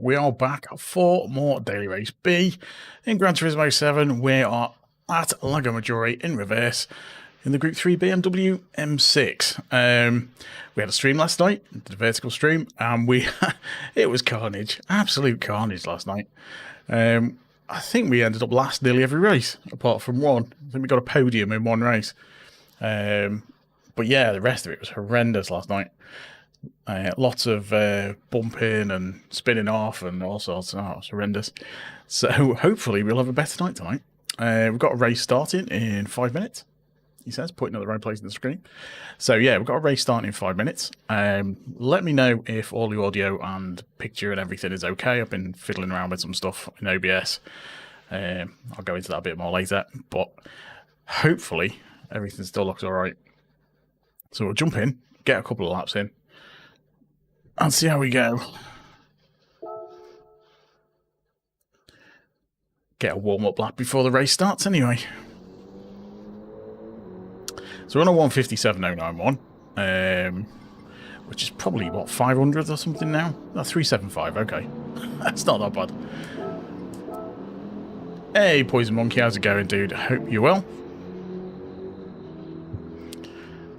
we are back for more Daily Race B. In Gran Turismo 7, we are at Lago Maggiore in reverse in the Group 3 BMW M6. We had a stream last night, the vertical stream, and it was carnage, absolute carnage last night. I think we ended up last nearly every race, apart from one. I think we got a podium in one race. But yeah, the rest of it was horrendous last night. Lots of bumping and spinning off and all sorts. Oh, it's horrendous. So hopefully we'll have a better night tonight. We've got a race starting in 5 minutes, he says, putting at the right place in the screen. So yeah, we've got a race starting in 5 minutes. Let me know if all the audio and picture and everything is okay. I've been fiddling around with some stuff in OBS. I'll go into that a bit more later, but hopefully everything still looks all right. So we'll jump in, get a couple of laps in, and see how we go. Get a warm-up lap before the race starts anyway. So we're on a 157.091, which is probably, what, 500 or something now? No, 375, okay. That's not that bad. Hey, Poison Monkey, how's it going, dude? Hope you're well.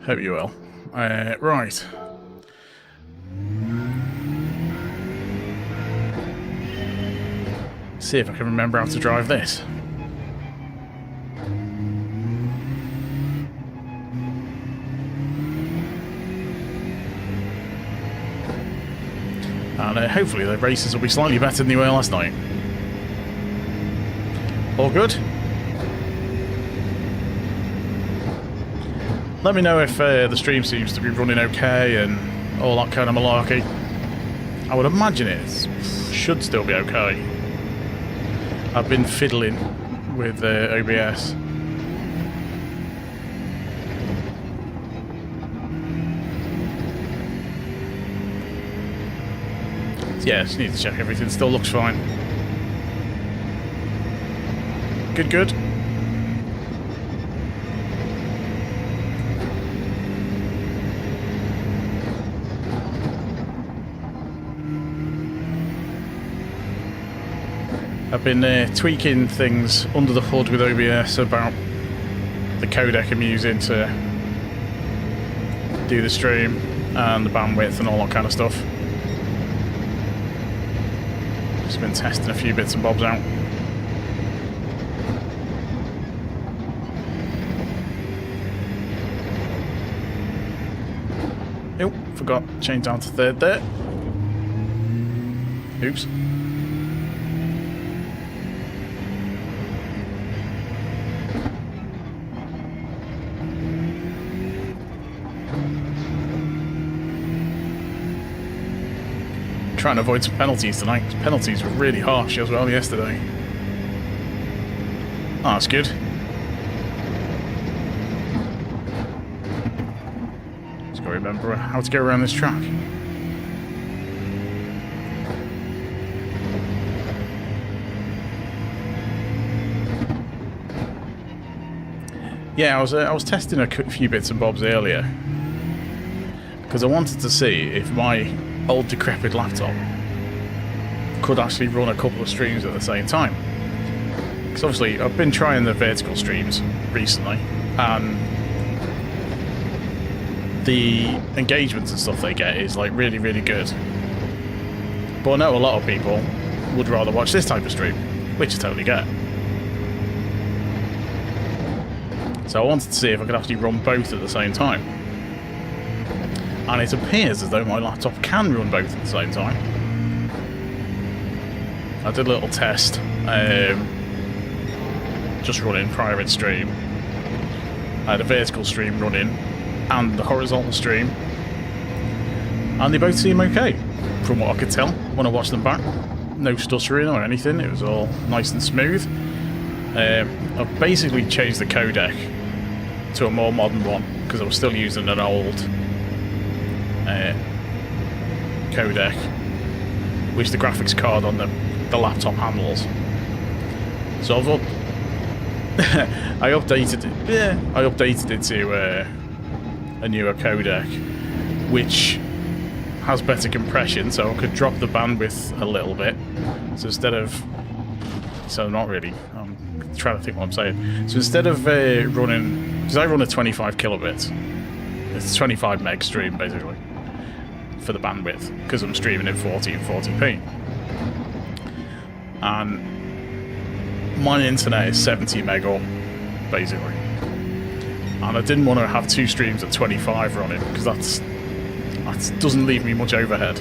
Hope you're well. Right. See if I can remember how to drive this. And hopefully the races will be slightly better than they were last night. All good? Let me know if the stream seems to be running okay and all that kind of malarkey. I would imagine it should still be okay. I've been fiddling with OBS. Yeah, just need to check everything still looks fine. Good, good. I've been tweaking things under the hood with OBS about the codec I'm using to do the stream and the bandwidth and all that kind of stuff. Just been testing a few bits and bobs out. Oh, forgot to change down to third there. Oops. Trying to avoid some penalties tonight. Penalties were really harsh as well yesterday. Oh, that's good. Just got to remember how to go around this track. Yeah, I was testing a few bits and bobs earlier because I wanted to see if my old decrepit laptop could actually run a couple of streams at the same time. Because obviously I've been trying the vertical streams recently and the engagements and stuff they get is like really, really good. But I know a lot of people would rather watch this type of stream, which I totally get. So I wanted to see if I could actually run both at the same time. And it appears as though my laptop can run both at the same time. I did a little test, just running private stream. I had a vertical stream running and the horizontal stream. And they both seem okay, from what I could tell when I watched them back. No stuttering or anything, it was all nice and smooth. I've basically changed the codec to a more modern one, because I was still using an old codec, which the graphics card on the laptop handles. So I updated it. Yeah, I updated it to a newer codec, which has better compression, so I could drop the bandwidth a little bit. So instead of... So not really. I'm trying to think what I'm saying. So instead of running... Because I run a 25 kilobits. It's 25 meg stream, basically, for the bandwidth, because I'm streaming in 40 and 40p. And my internet is 70 meg up, basically. And I didn't want to have two streams at 25 running, because that doesn't leave me much overhead.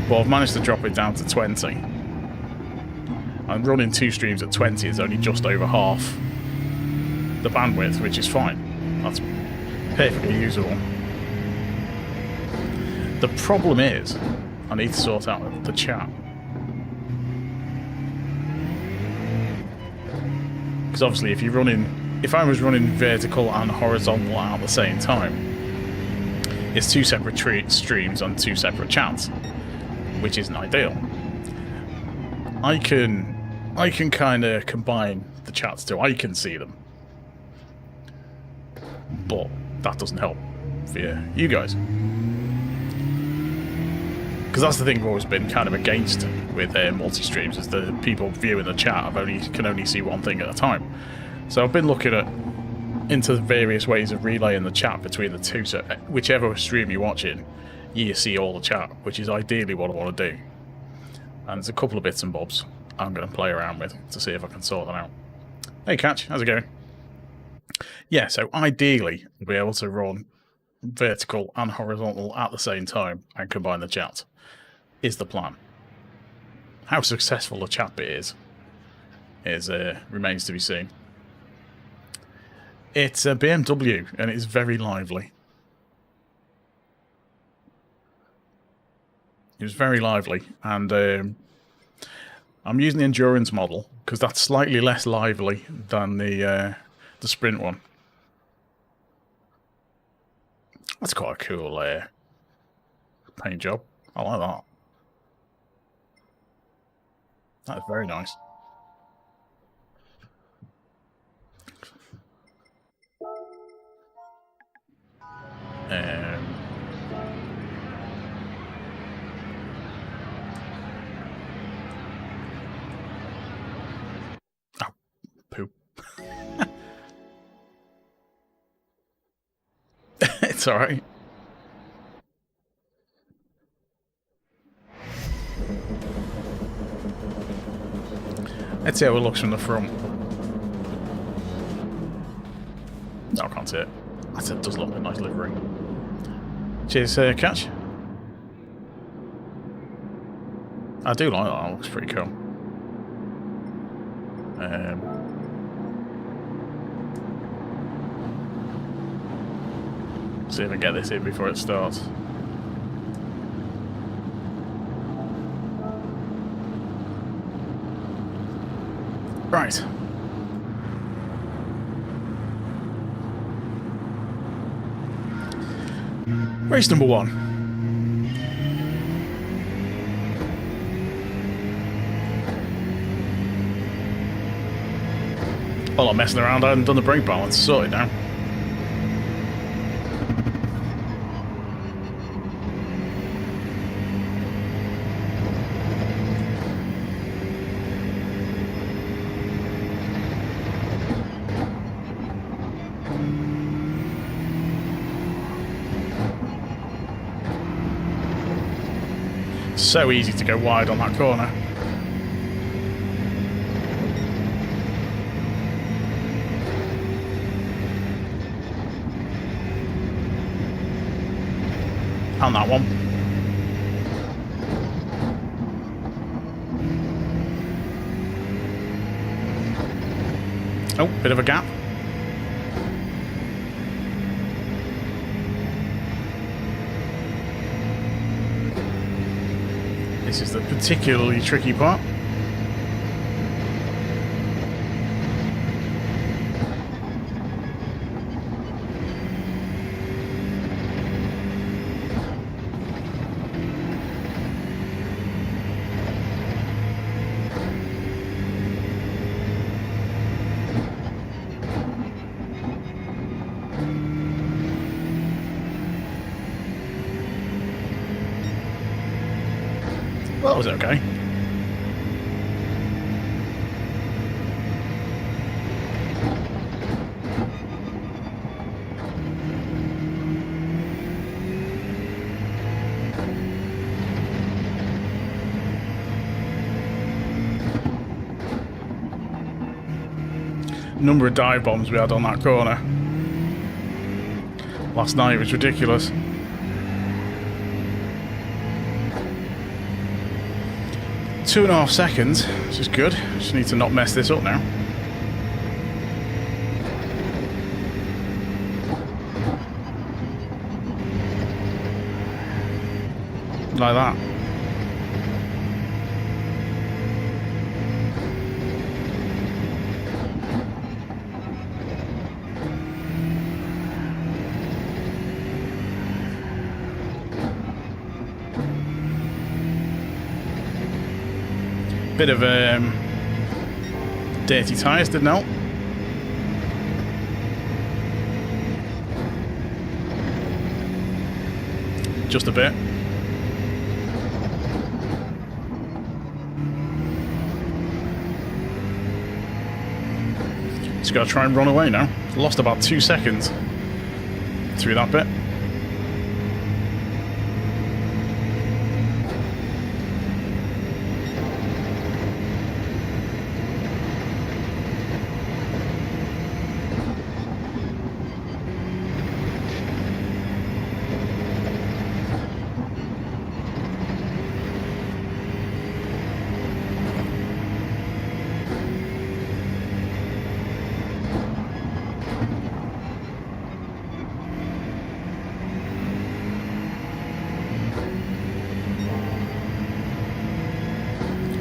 But I've managed to drop it down to 20. And running two streams at 20 is only just over half the bandwidth, which is fine. That's perfectly usable. The problem is, I need to sort out the chat. Because obviously if I was running vertical and horizontal at the same time, it's two separate streams on two separate chats, which isn't ideal. I can kind of combine the chats too. I can see them. But that doesn't help for you guys. Because that's the thing I've always been kind of against with multi-streams, is the people viewing the chat can only see one thing at a time. So I've been looking into various ways of relaying the chat between the two, so whichever stream you're watching, you see all the chat, which is ideally what I want to do. And there's a couple of bits and bobs I'm going to play around with to see if I can sort them out. Hey Catch, how's it going? Yeah, so ideally, we'll be able to run vertical and horizontal at the same time and combine the chat, is the plan. How successful the chat bit is remains to be seen. It's a BMW, and it's very lively. It was very lively, and I'm using the endurance model because that's slightly less lively than the sprint one. That's quite a cool paint job. I like that. That is very nice. Oh, poop. It's alright. Let's see how it looks from the front. No, I can't see it. That does look like a nice livery. Cheers, Catch. I do like that. It looks pretty cool. See if I can get this in before it starts. Right. Race number 1. Well, I'm messing around. I hadn't done the brake balance. Sorted now. So easy to go wide on that corner. And that one. Oh, bit of a gap. This is the particularly tricky part. that was okay. Number of dive bombs we had on that corner last night was ridiculous. Two and a half seconds, which is good. Just need to not mess this up now. Like that. Bit of dirty tyres, didn't help. Just a bit. Just gotta try and run away now. Lost about 2 seconds through that bit.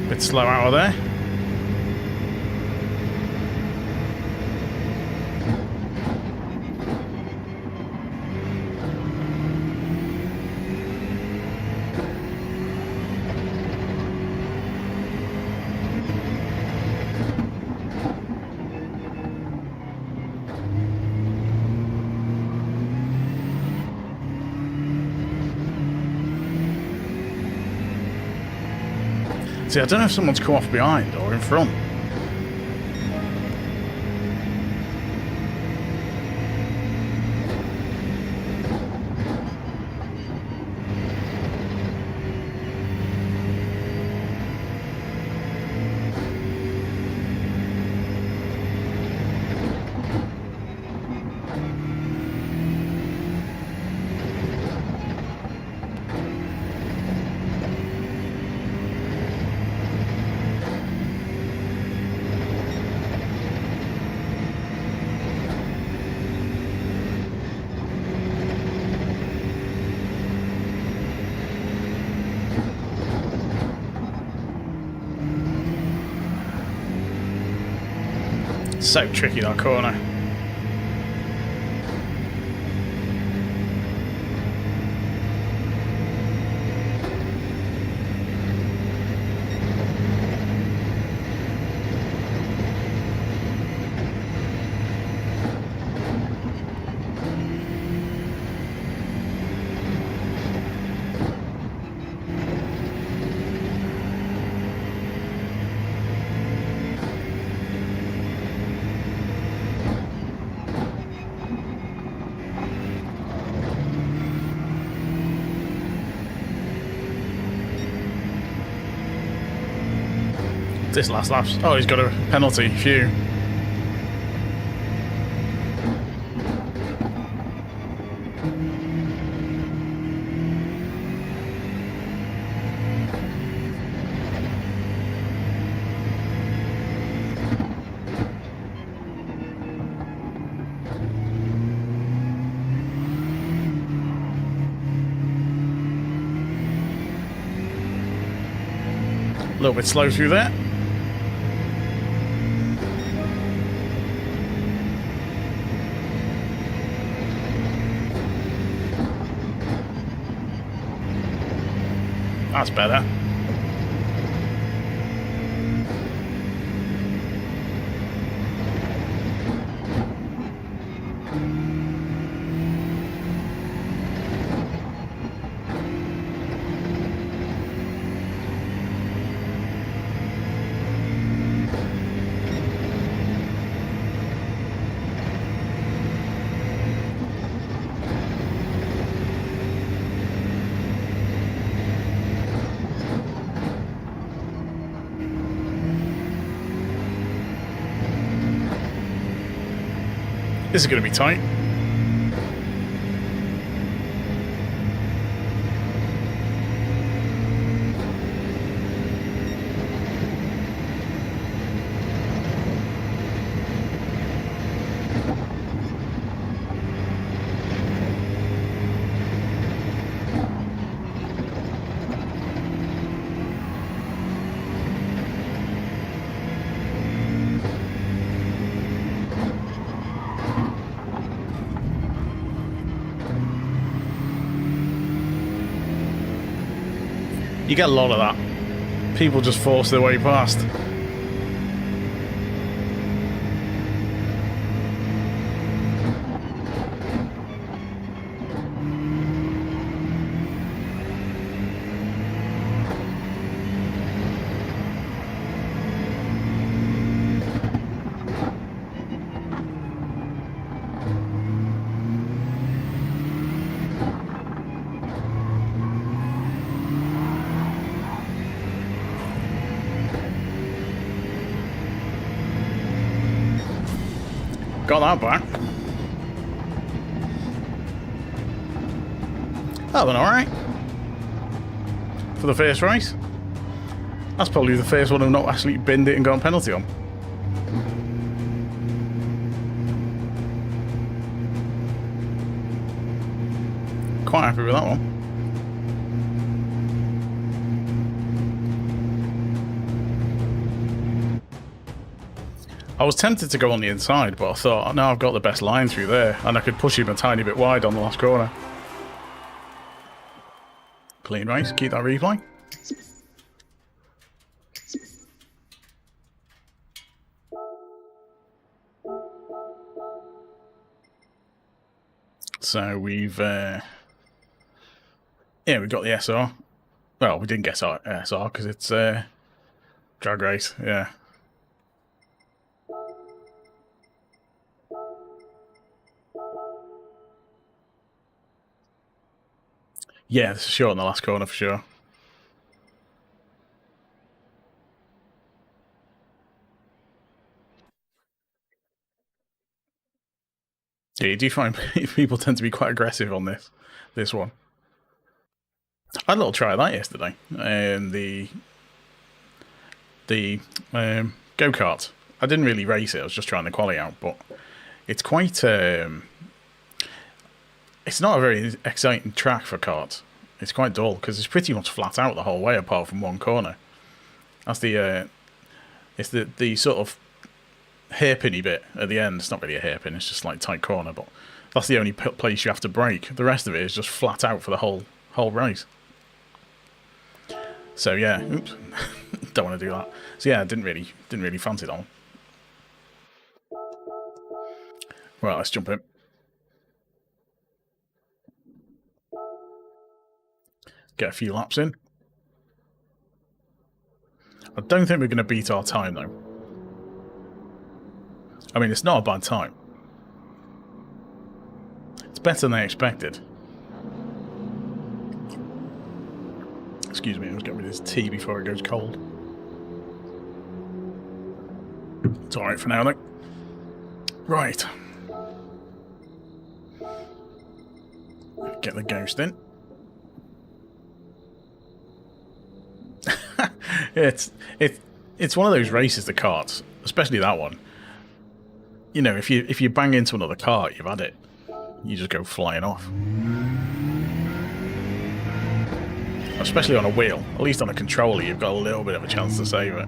Bit slow out of there. See, I don't know if someone's come off behind or in front. So tricky, that corner. This last lap. Oh, he's got a penalty. Phew. A little bit slow through there. That's better. This is going to be tight. You get a lot of that. People just force their way past. Got that back. That went alright. For the first race. That's probably the first one I've not actually binned it and got a penalty on. Quite happy with that one. I was tempted to go on the inside, but I thought, oh, now I've got the best line through there, and I could push him a tiny bit wide on the last corner. Clean race, keep that replay. So we've, yeah, we've got the SR. Well, we didn't get SR because it's drag race, yeah. Yeah, this is short in the last corner for sure. Yeah, you do find people tend to be quite aggressive on this one. I had a little try of that yesterday. The go-kart. I didn't really race it, I was just trying the quali out, but it's quite... it's not a very exciting track for karts. It's quite dull, because it's pretty much flat out the whole way, apart from one corner. That's the... it's the sort of hairpiny bit at the end. It's not really a hairpin, it's just like tight corner, but that's the only place you have to brake. The rest of it is just flat out for the whole race. So yeah, oops, don't want to do that. So yeah, didn't really fancy that one. Right, let's jump in. Get a few laps in. I don't think we're going to beat our time though. I mean, it's not a bad time. It's better than I expected. Excuse me, I was getting rid of this tea before it goes cold. It's alright for now though. Right. Get the ghost in. It's one of those races, the karts, especially that one. You know, if you bang into another kart, you've had it. You just go flying off. Especially on a wheel. At least on a controller, you've got a little bit of a chance to save it.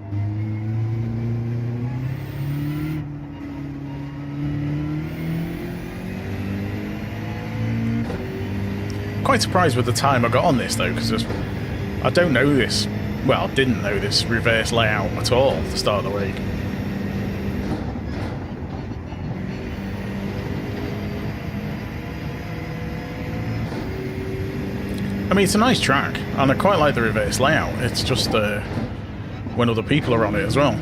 Quite surprised with the time I got on this though, because I don't know this. Well, didn't know this reverse layout at all at the start of the week. I mean, it's a nice track, and I quite like the reverse layout. It's just when other people are on it as well.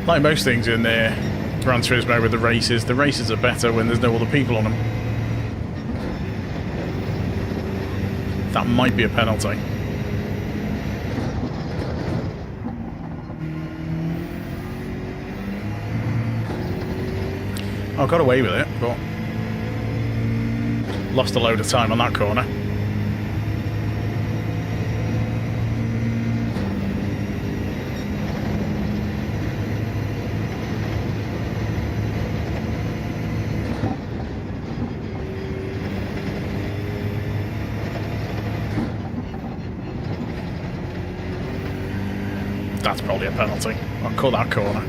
Like most things in there, Gran Turismo with the races are better when there's no other people on them. That might be a penalty. I got away with it, but lost a load of time on that corner. That's probably a penalty. I'll cut that corner.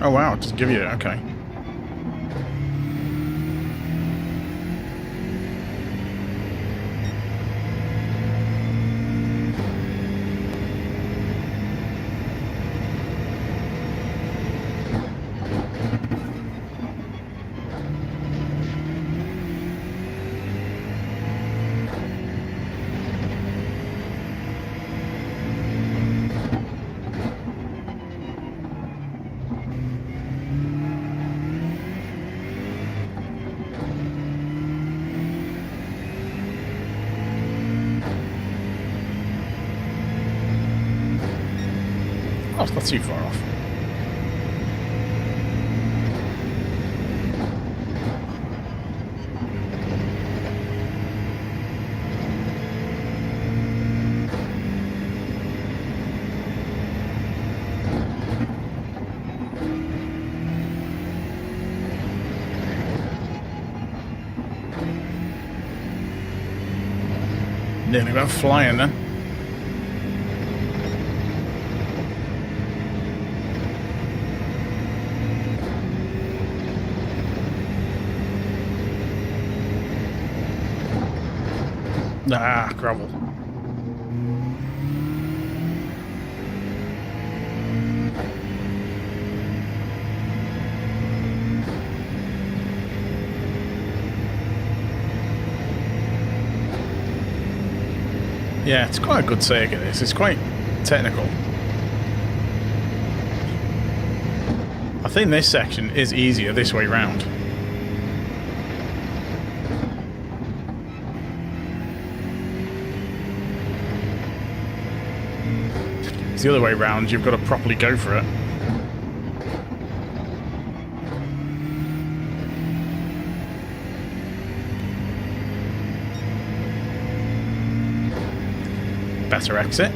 Oh wow, just give you it, okay. Oh, it's not too far off. Nearly went flying then. Ah, gravel. Yeah, it's quite a good circuit, this. It's quite technical. I think this section is easier this way round. It's the other way round, you've got to properly go for it. Better exit.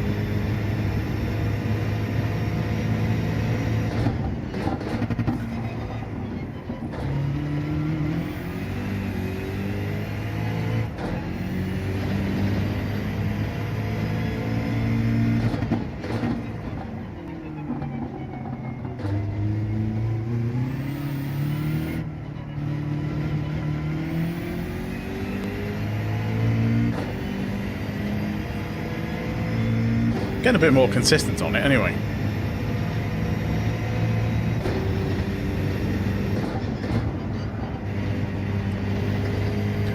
Getting a bit more consistent on it anyway.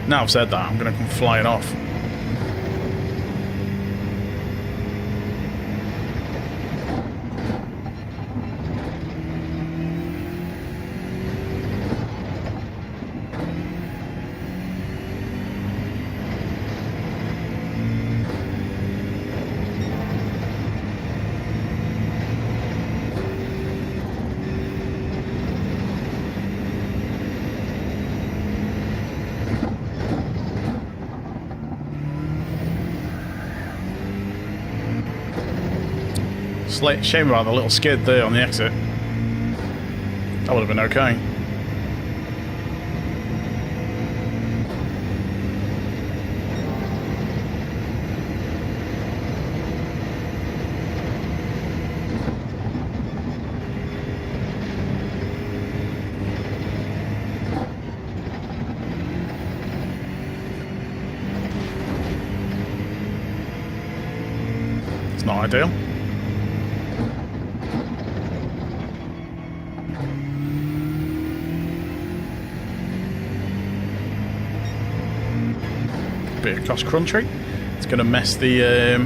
Now I've said that, I'm going to come flying off. Shame about the little skid there on the exit. That would have been okay. It's not ideal. Bit of cross country. It's going to mess the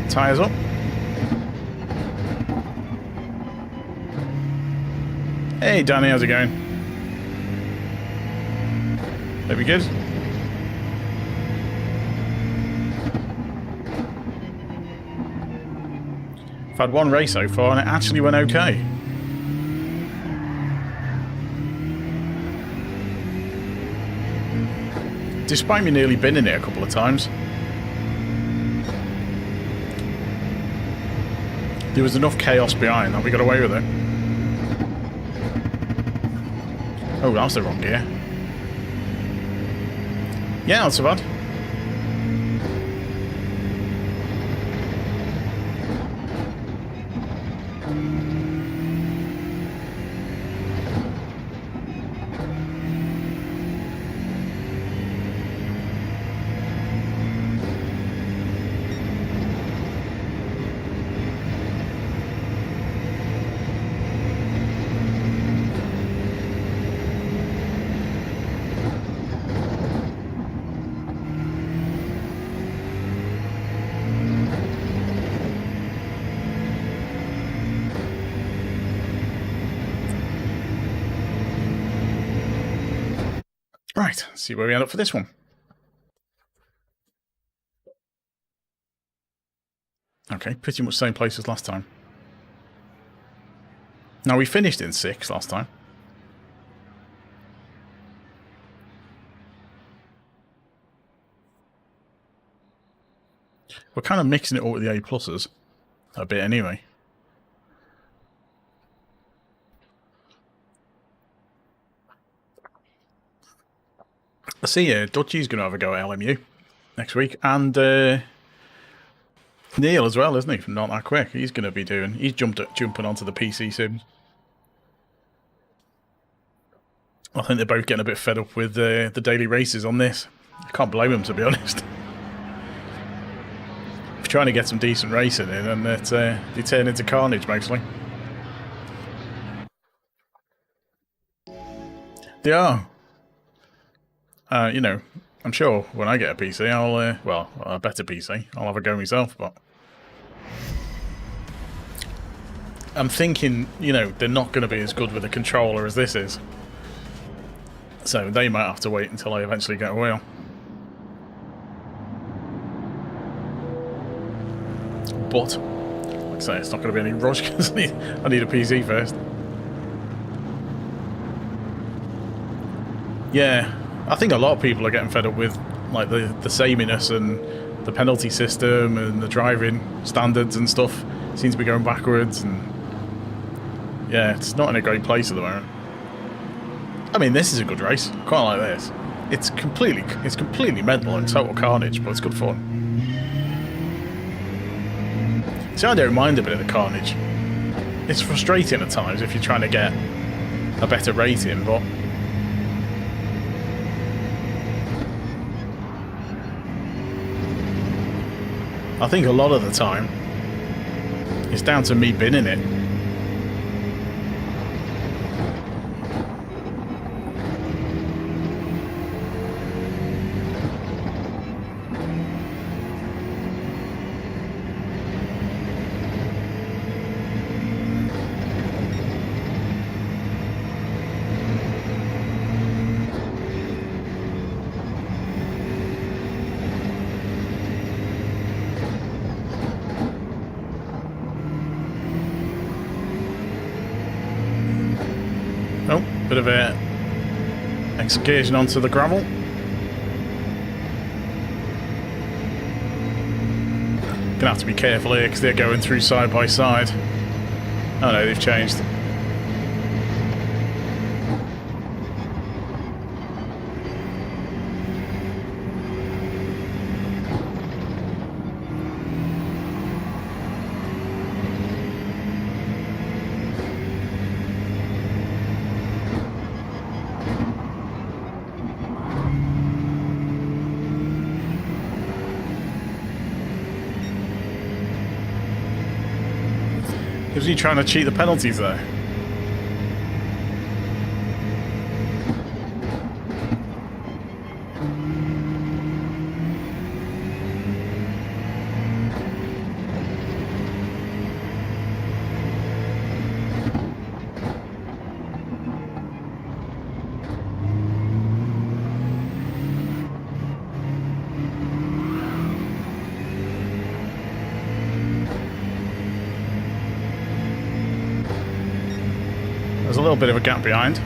tyres up. Hey Danny, how's it going? There we go. I've had one race so far and it actually went okay. Despite me nearly binning it a couple of times. There was enough chaos behind that we got away with it. Oh, that was the wrong gear. Yeah, not so bad. Right, see where we end up for this one. Okay, pretty much same place as last time. Now, we finished in 6th last time. We're kind of mixing it up with the A+s a bit anyway. I see Dutchy's going to have a go at LMU next week, and Neil as well, isn't he? From Not That Quick. He's going to be doing. He's jumping onto the PC Sims. I think they're both getting a bit fed up with the daily races on this. I can't blame them, to be honest. We're trying to get some decent racing in, and they turn into carnage mostly. They are. You know, I'm sure when I get a PC, I'll, well, a better PC, I'll have a go myself, but I'm thinking, you know, they're not going to be as good with a controller as this is. So they might have to wait until I eventually get a wheel. But, like I say, it's not going to be any rush because I need a PC first. Yeah, I think a lot of people are getting fed up with like the sameness and the penalty system and the driving standards and stuff. Seems to be going backwards, and yeah, it's not in a great place at the moment. I mean, this is a good race. I quite like this. It's completely mental and total carnage, but it's good fun. See, I don't mind a bit of the carnage. It's frustrating at times if you're trying to get a better rating, but I think a lot of the time it's down to me binning it. Oh, bit of a excursion onto the gravel. Gonna have to be careful here because they're going through side by side. Oh no, they've changed. Was he trying to cheat the penalties there? little bit of a gap behind.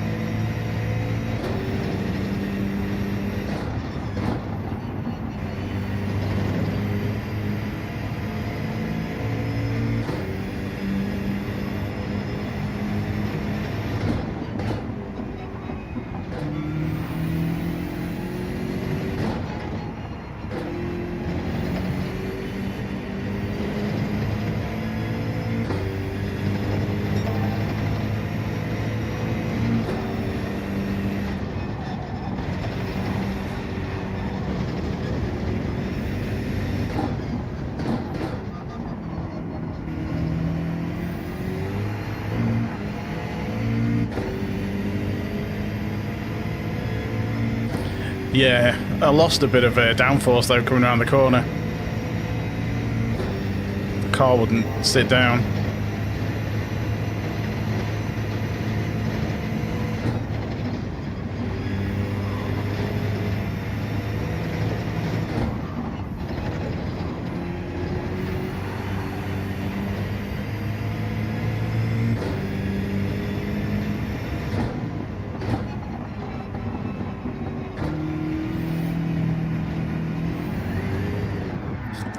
Yeah, I lost a bit of downforce though coming around the corner. The car wouldn't sit down.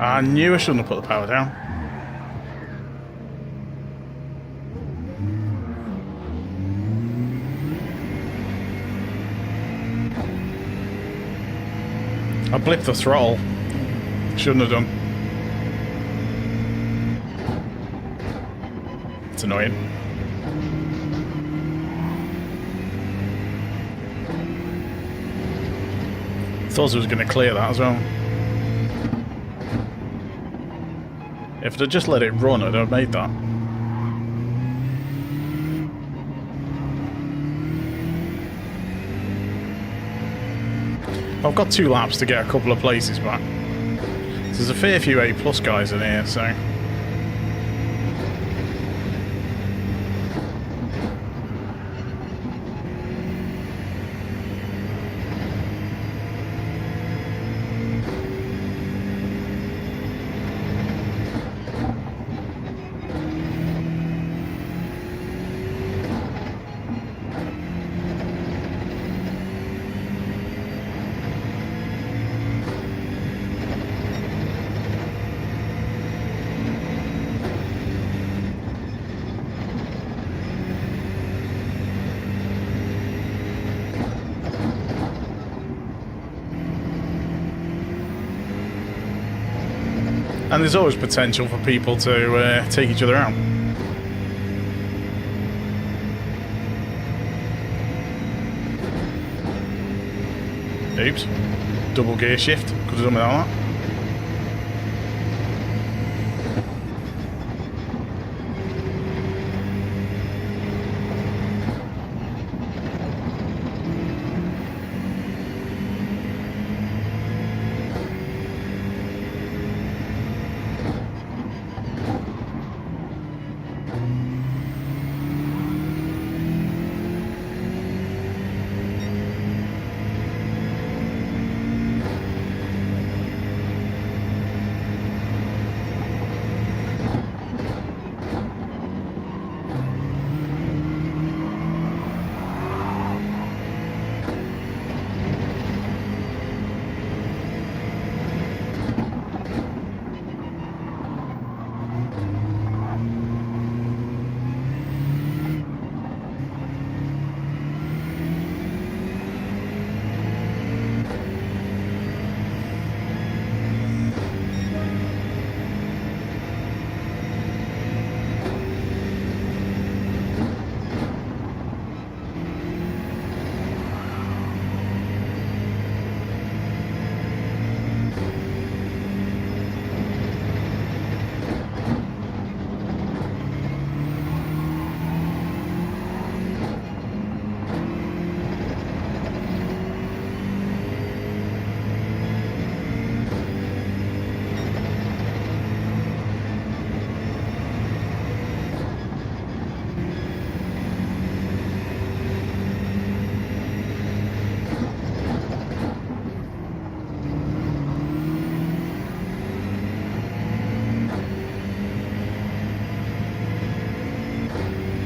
I knew I shouldn't have put the power down. I blipped the throttle. Shouldn't have done. It's annoying. Thought I was going to clear that as well. If I'd just let it run, I'd have made that. I've got 2 laps to get a couple of places back. There's a fair few A+ guys in here, so... And there's always potential for people to take each other out. Oops. Double gear shift. Could have done without that.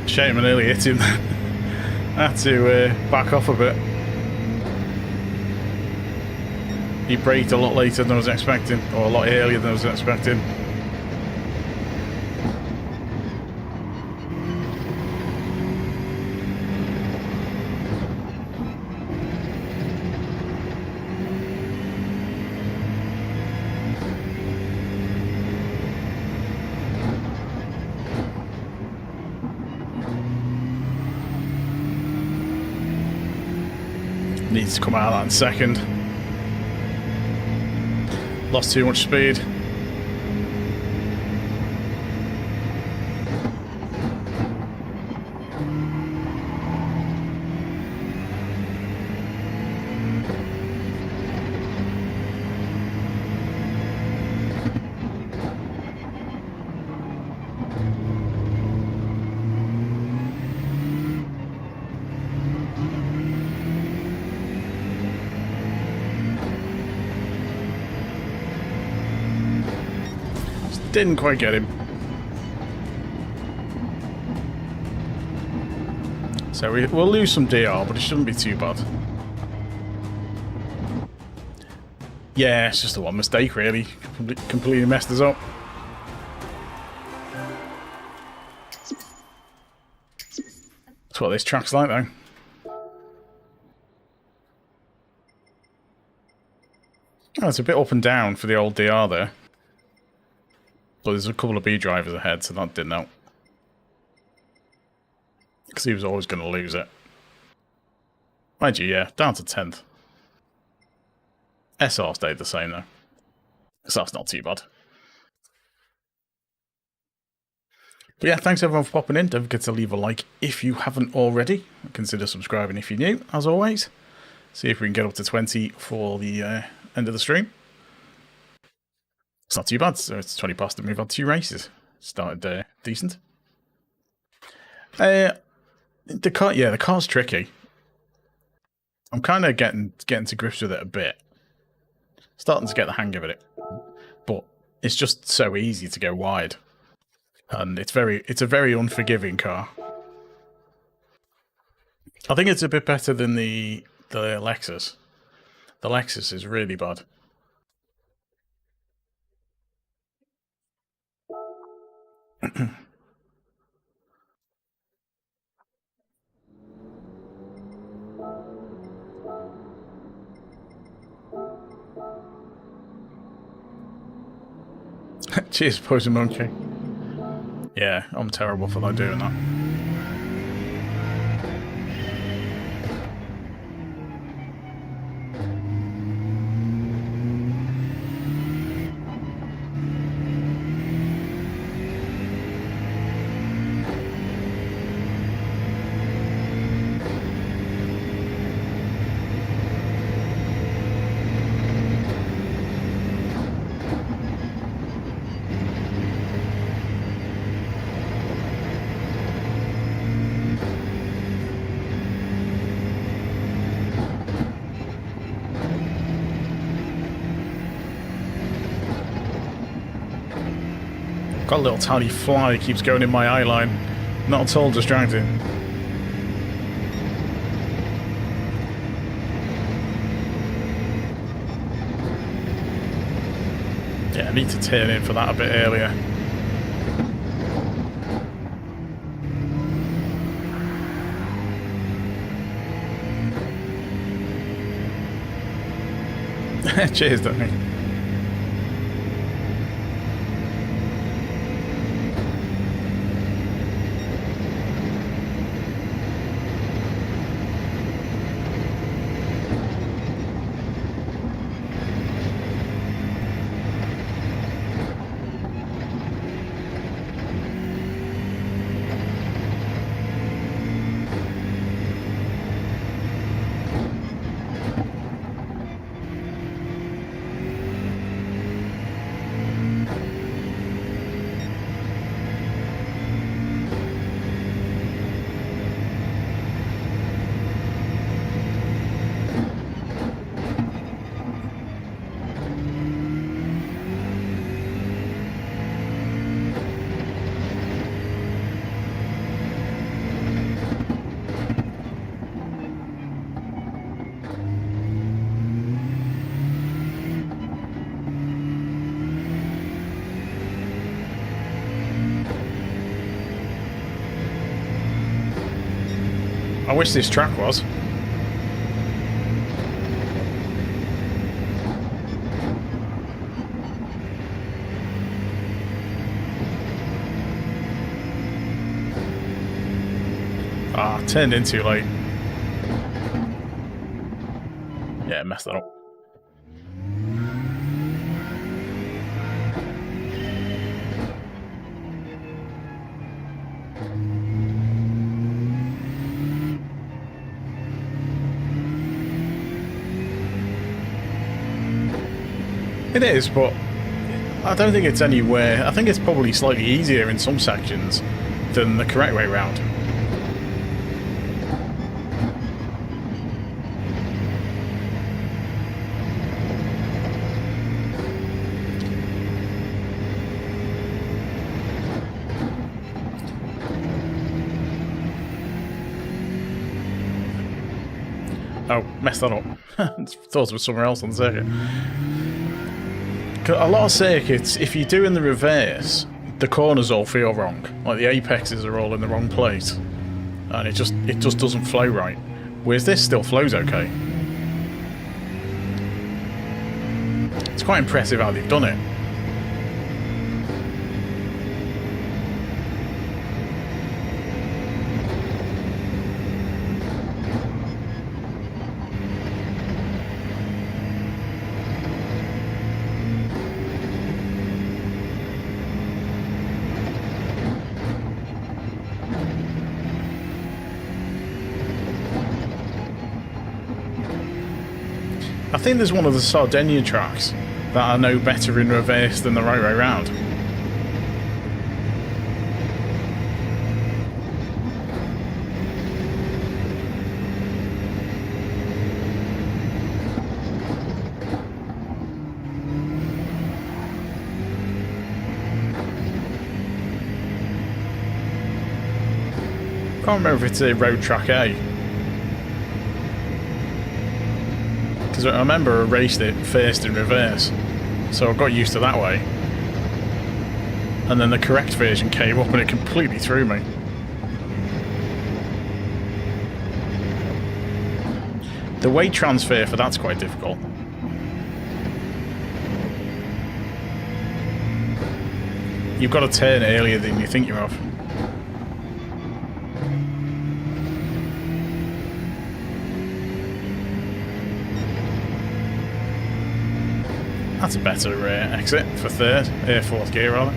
Shame I nearly hit him. Had to back off a bit. He braked a lot later than I was expecting, or a lot earlier than I was expecting. Needs to come out of that in second. Lost too much speed. Didn't quite get him. So we'll lose some DR, but it shouldn't be too bad. Yeah, it's just the one mistake, really. Completely messed us up. That's what this track's like, though. Oh, it's a bit up and down for the old DR there. But there's a couple of B drivers ahead, so that didn't help. Because he was always going to lose it. Mind you, yeah, down to 10th. SR stayed the same, though. So that's not too bad. But yeah, thanks everyone for popping in. Don't forget to leave a like if you haven't already. Consider subscribing if you're new, as always. See if we can get up to 20 for the end of the stream. It's not too bad, so it's 20 past to move on to 2 races. Started decent. The car's tricky. I'm kind of getting to grips with it a bit. Starting to get the hang of it. But it's just so easy to go wide. And it's a very unforgiving car. I think it's a bit better than the Lexus. The Lexus is really bad. Cheers, Poison Monkey. Yeah, I'm terrible for not doing that. Got a little tiny fly keeps going in my eye line. Not at all distracting. Yeah, I need to turn in for that a bit earlier. Cheers, Danny. wish this track was. Ah, turned in too late. Yeah, messed that up. It is, but I don't think it's anywhere. I think it's probably slightly easier in some sections than the correct way round. Oh, messed that up. Thought it was somewhere else on the circuit. A lot of circuits, if you do in the reverse, the corners all feel wrong. Like the apexes are all in the wrong place. And it just doesn't flow right. Whereas this still flows okay. It's quite impressive how they've done it. I think there's one of the Sardinia tracks that are no better in reverse than the right way round. Can't remember if it's a road track A. Because I remember I raced it first in reverse, so I got used to that way. And then the correct version came up and it completely threw me. The weight transfer for that's quite difficult. You've got to turn earlier than you think you have. That's a better exit for fourth gear rather.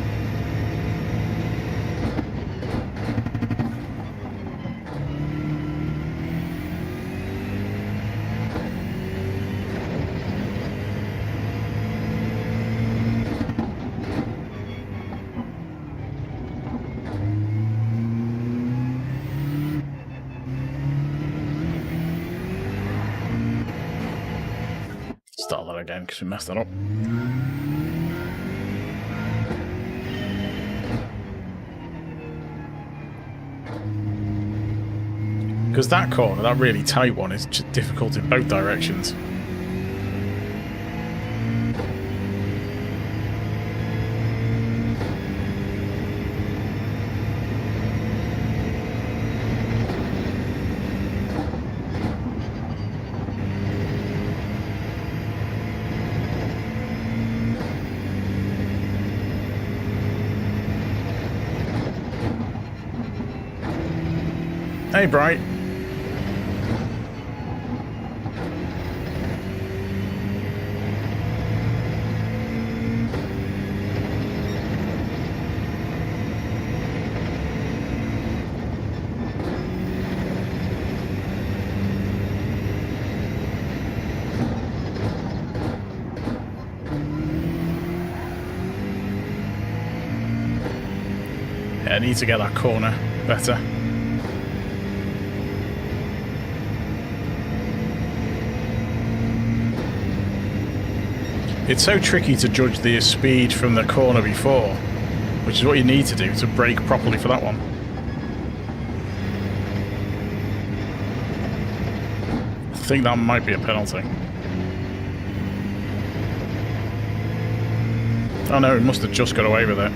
Start that again because we messed that up. Because that corner, that really tight one, is just difficult in both directions. Hey, Bright. Yeah, I need to get that corner better. It's so tricky to judge the speed from the corner before, which is what you need to do to brake properly for that one. I think that might be a penalty. Oh no, it must have just got away with it.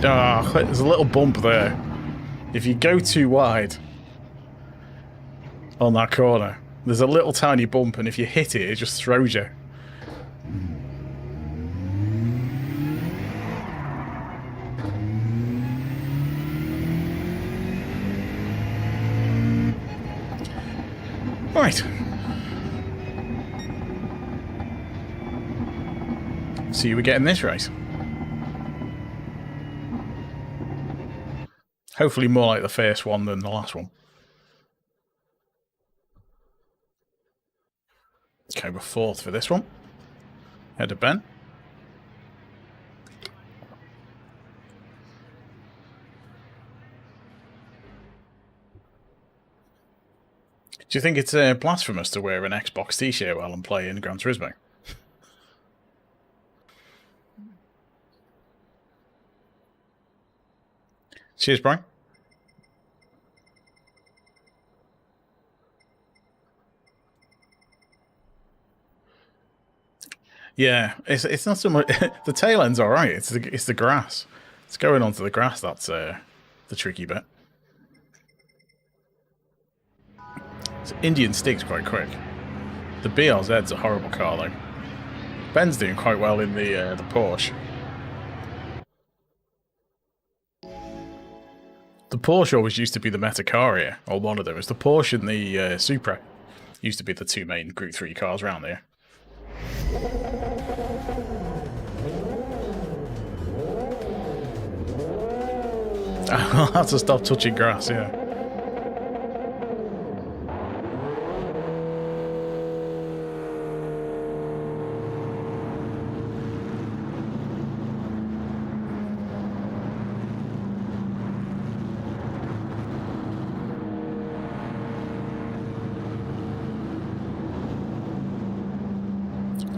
Ah, there's a little bump there. If you go too wide on that corner, there's a little tiny bump, and if you hit it, it just throws you. Right. See you again in this race. Hopefully more like the first one than the last one. Okay, we're fourth for this one. Head of Ben. Do you think it's blasphemous to wear an Xbox t-shirt while I'm playing Gran Turismo? Cheers, Brian. Yeah, it's not so much the tail end's all right. It's the grass. It's going onto the grass that's the tricky bit. So Indian Stig's quite quick. The BRZ's a horrible car though. Ben's doing quite well in the Porsche. The Porsche always used to be the meta car here, or one of them. It's the Porsche and the Supra used to be the two main Group 3 cars around there. I'll have to stop touching grass, yeah.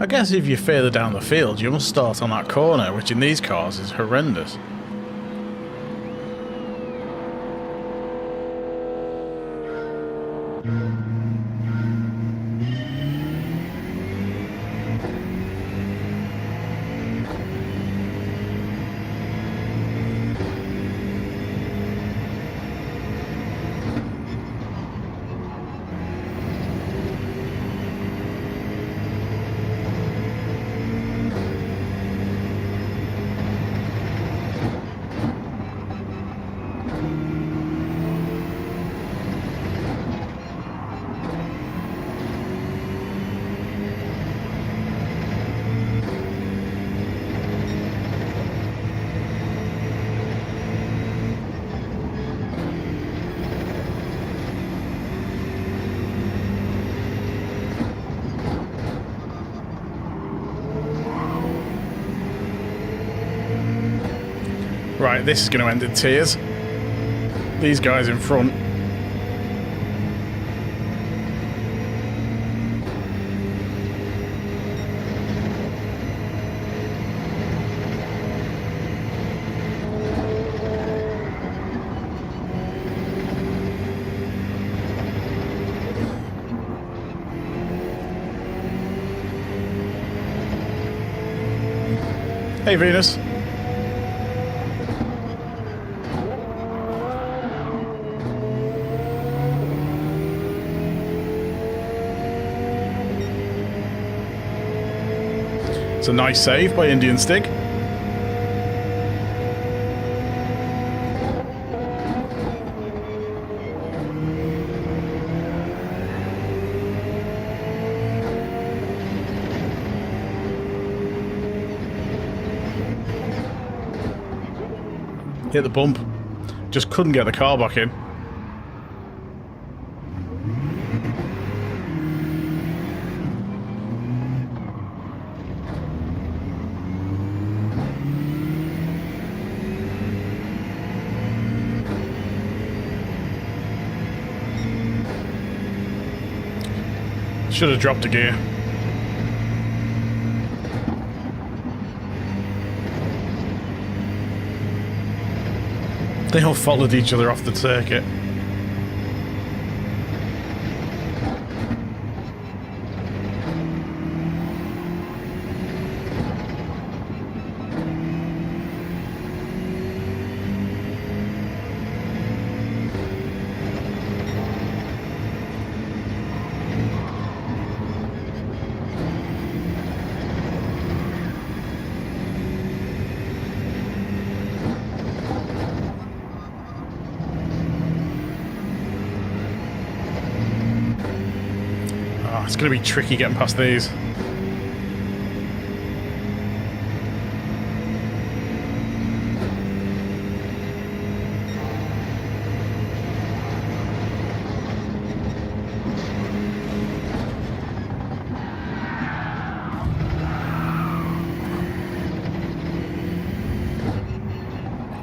I guess if you're further down the field, you must start on that corner, which in these cars is horrendous. Right, this is going to end in tears. These guys in front. Hey, Venus. It's a nice save by Indian Stig. Hit the bump. Just couldn't get the car back in. Should have dropped a gear. They all followed each other off the circuit. It's going to be tricky getting past these.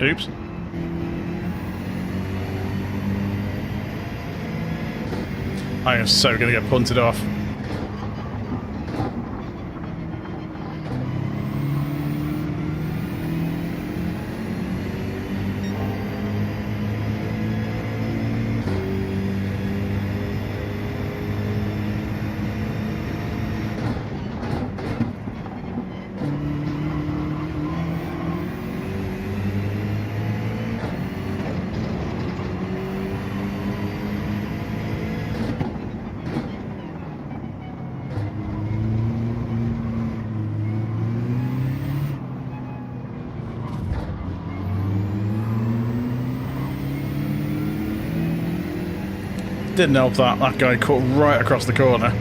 Oops. I am so going to get punted off. Didn't help that guy cut right across the corner.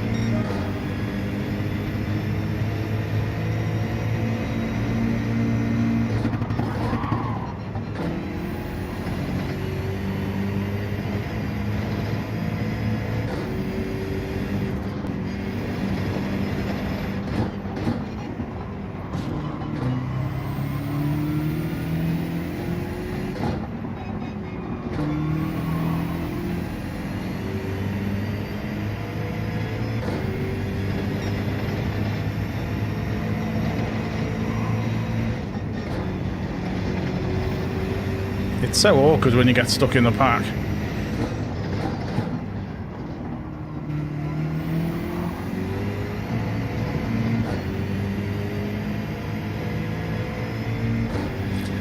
It's so awkward when you get stuck in the pack.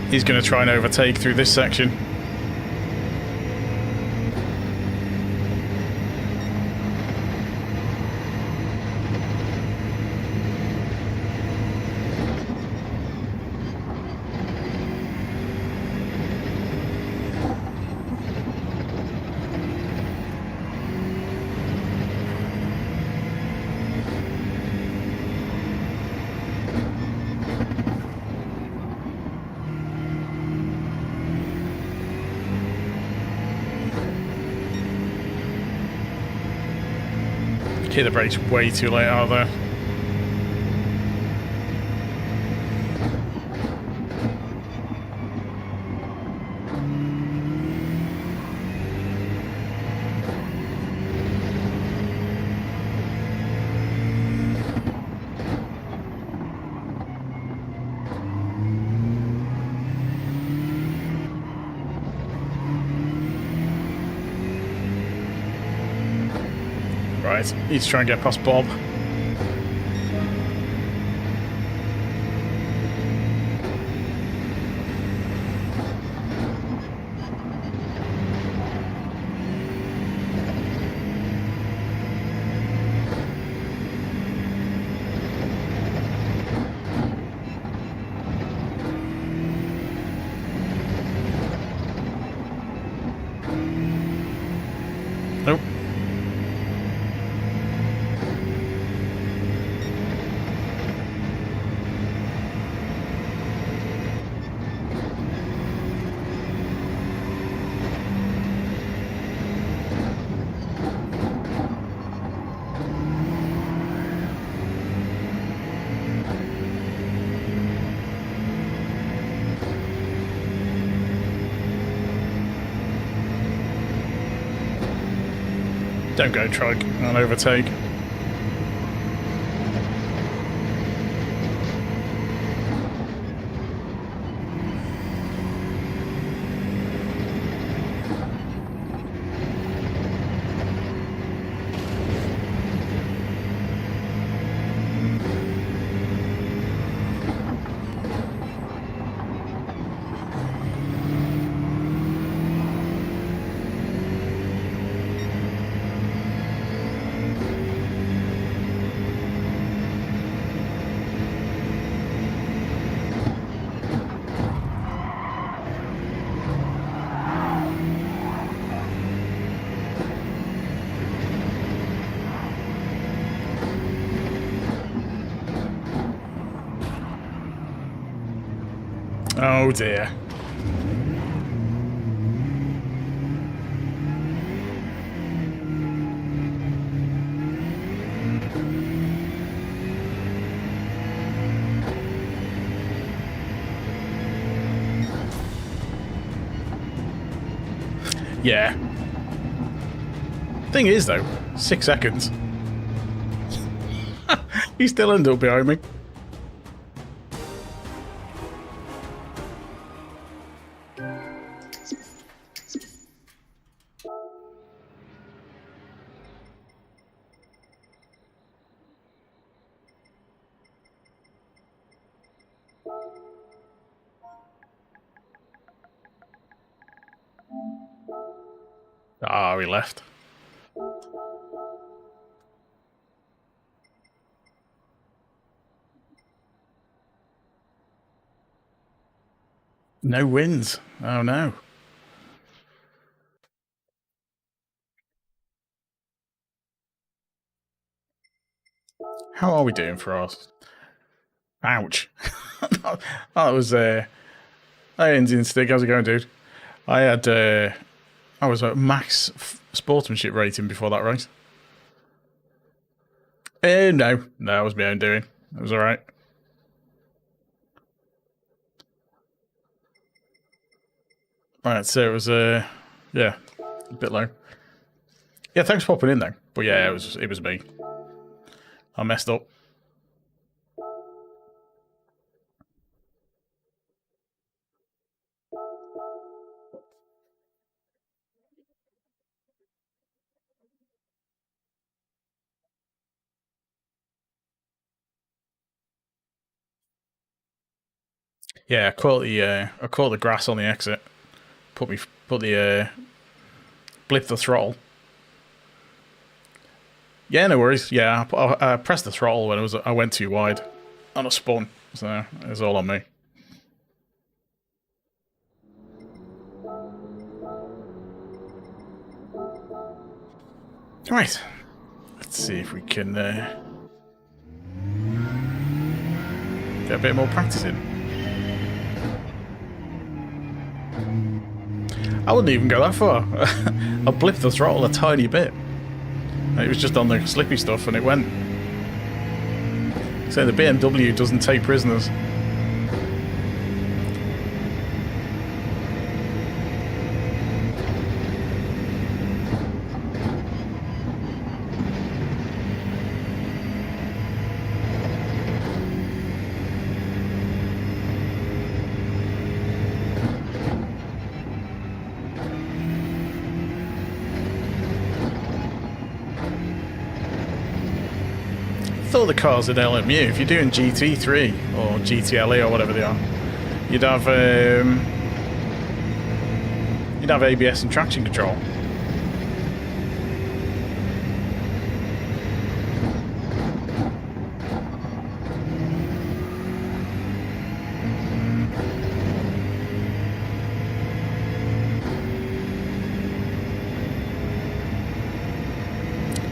He's going to try and overtake through this section. Hit the brakes way too late out there. Right, need to try and get past Bob. Nope. Don't go try and overtake. Oh dear. Yeah. Thing is, though, 6 seconds. He still ended up behind me. Ah, he left. No wins. Oh no. How are we doing for us? Ouch. That was Hey, Indian Stick, how's it going, dude? I had I was at max sportsmanship rating before that race. No, that was my own doing. It was alright. Right, so it was yeah, a bit low. Yeah, thanks for popping in though. But yeah, it was me. I messed up. Yeah, I caught the grass on the exit. Put the blip the throttle. Yeah, no worries. Yeah, I pressed the throttle when I went too wide on a spun, so it was all on me. Right, let's see if we can get a bit more practice in. I wouldn't even go that far. I blipped the throttle a tiny bit. It was just on the slippy stuff and it went. So the BMW doesn't take prisoners. The cars at LMU, if you're doing GT3 or GTLE or whatever they are, you'd have ABS and traction control.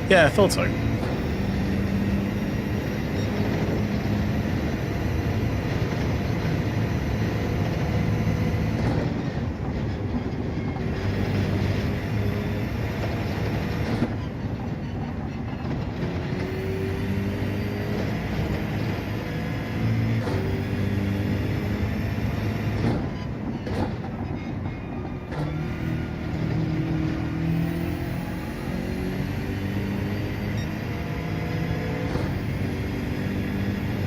Yeah, I thought so.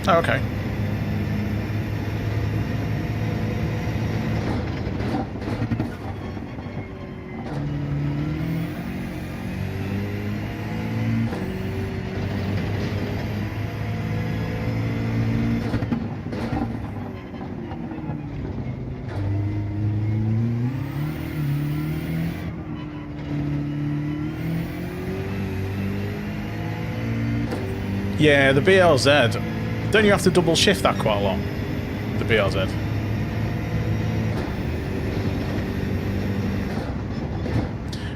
Oh, okay. Yeah, the BLZ. Don't you have to double shift that quite a lot? The BLZ.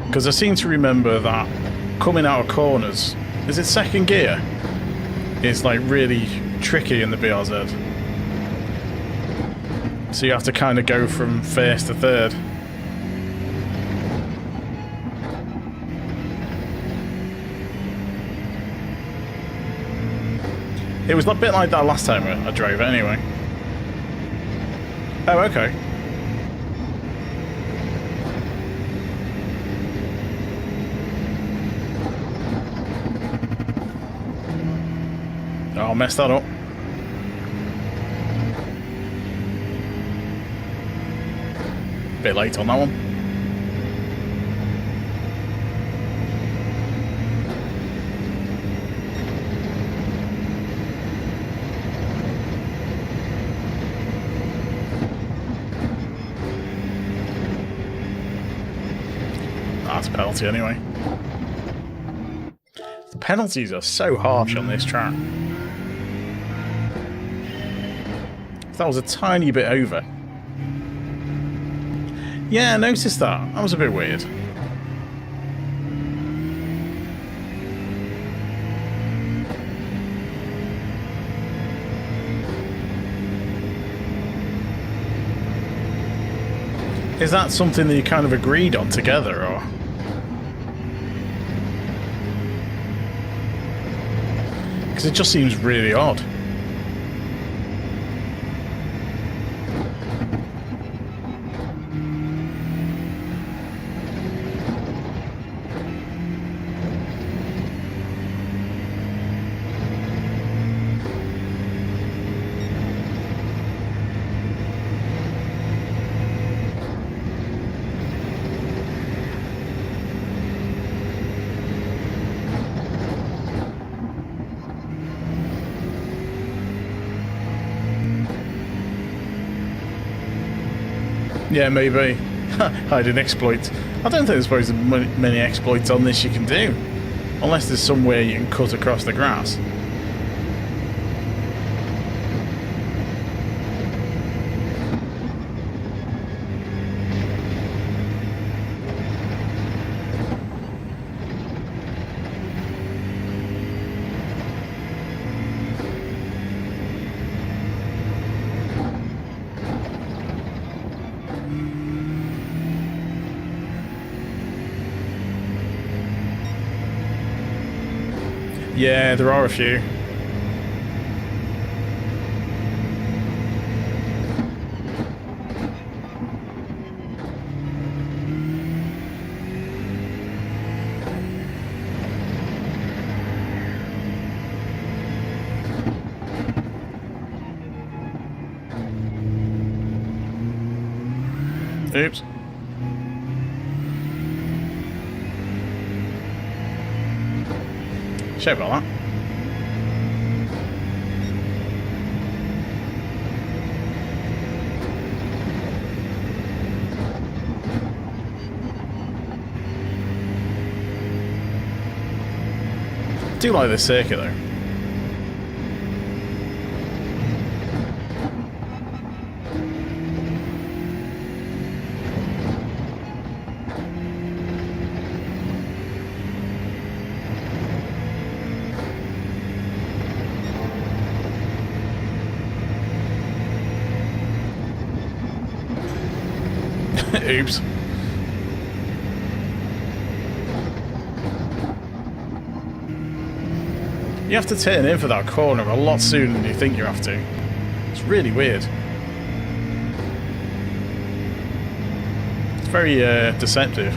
Because I seem to remember that coming out of corners, is it second gear? It's like really tricky in the BLZ. So you have to kind of go from first to third. It was a bit like that last time I drove it anyway. Oh, okay. Oh, I messed that up. Bit late on that one. That's a penalty anyway. The penalties are so harsh on this track. If that was a tiny bit over. Yeah, I noticed that. That was a bit weird. Is that something that you kind of agreed on together, or? Because it just seems really odd. Yeah, maybe. Hiding exploits. I don't think there's supposed to be many exploits on this you can do. Unless there's somewhere you can cut across the grass. Yeah, there are a few. Oops. Sorry about that. I do like this circuit though. Oops. You have to turn in for that corner a lot sooner than you think you have to. It's really weird. It's very deceptive.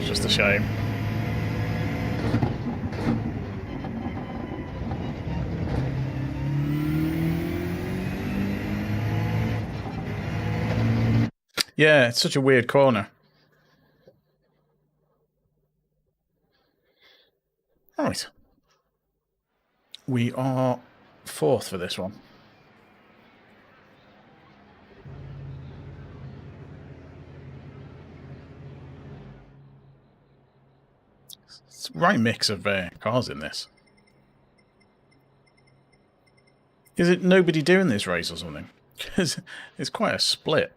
Just a shame. Yeah, it's such a weird corner. Right. We are 4th for this one. It's the right mix of cars in this. Is it nobody doing this race or something? Because it's quite a split.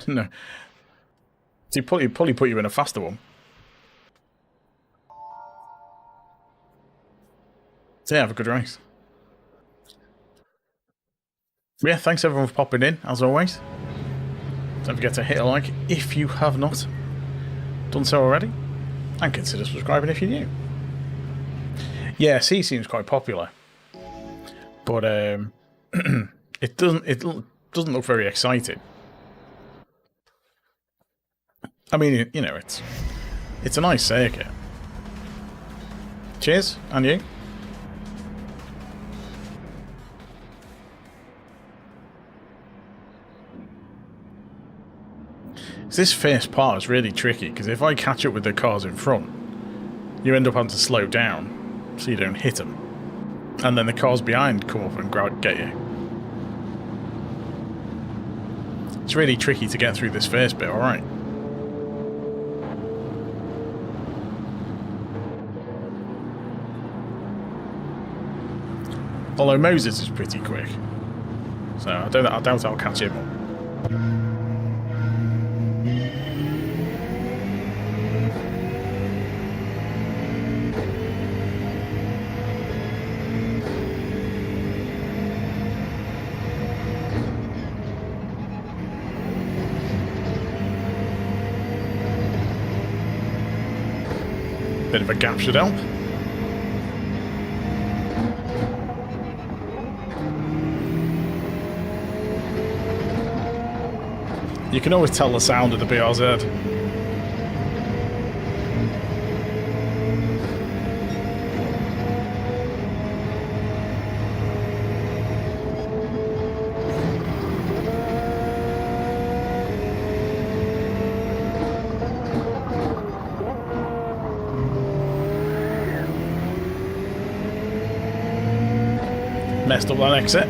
No. He'd probably put you in a faster one. So yeah, have a good race. Yeah, thanks everyone for popping in, as always. Don't forget to hit a like if you have not done so already. And consider subscribing if you're new. Yeah, C seems quite popular. But it doesn't look very exciting. I mean, you know, it's a nice circuit. Cheers, and you. This first part is really tricky, because if I catch up with the cars in front, you end up having to slow down so you don't hit them. And then the cars behind come up and get you. It's really tricky to get through this first bit, alright. Although Moses is pretty quick. So I doubt I'll catch him up. Bit of a gap should help. You can always tell the sound of the BRZ. Messed up that exit.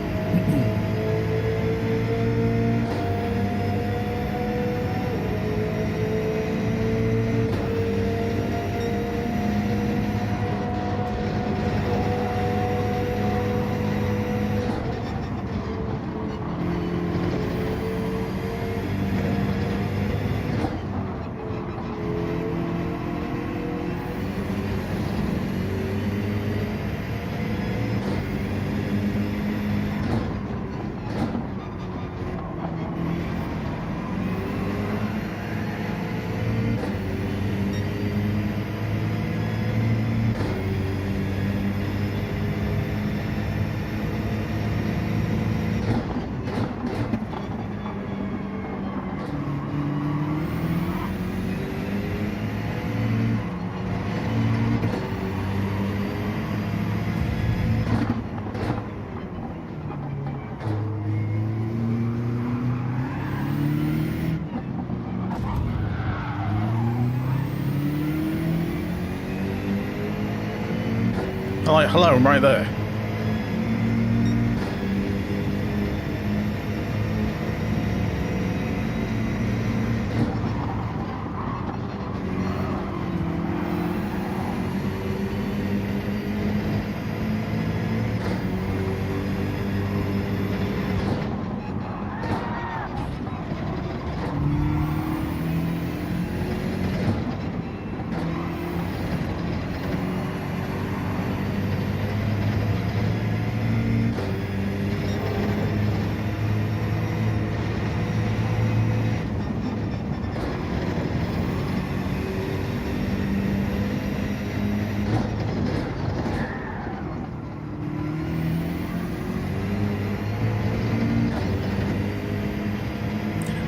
Like, hello, I'm right there.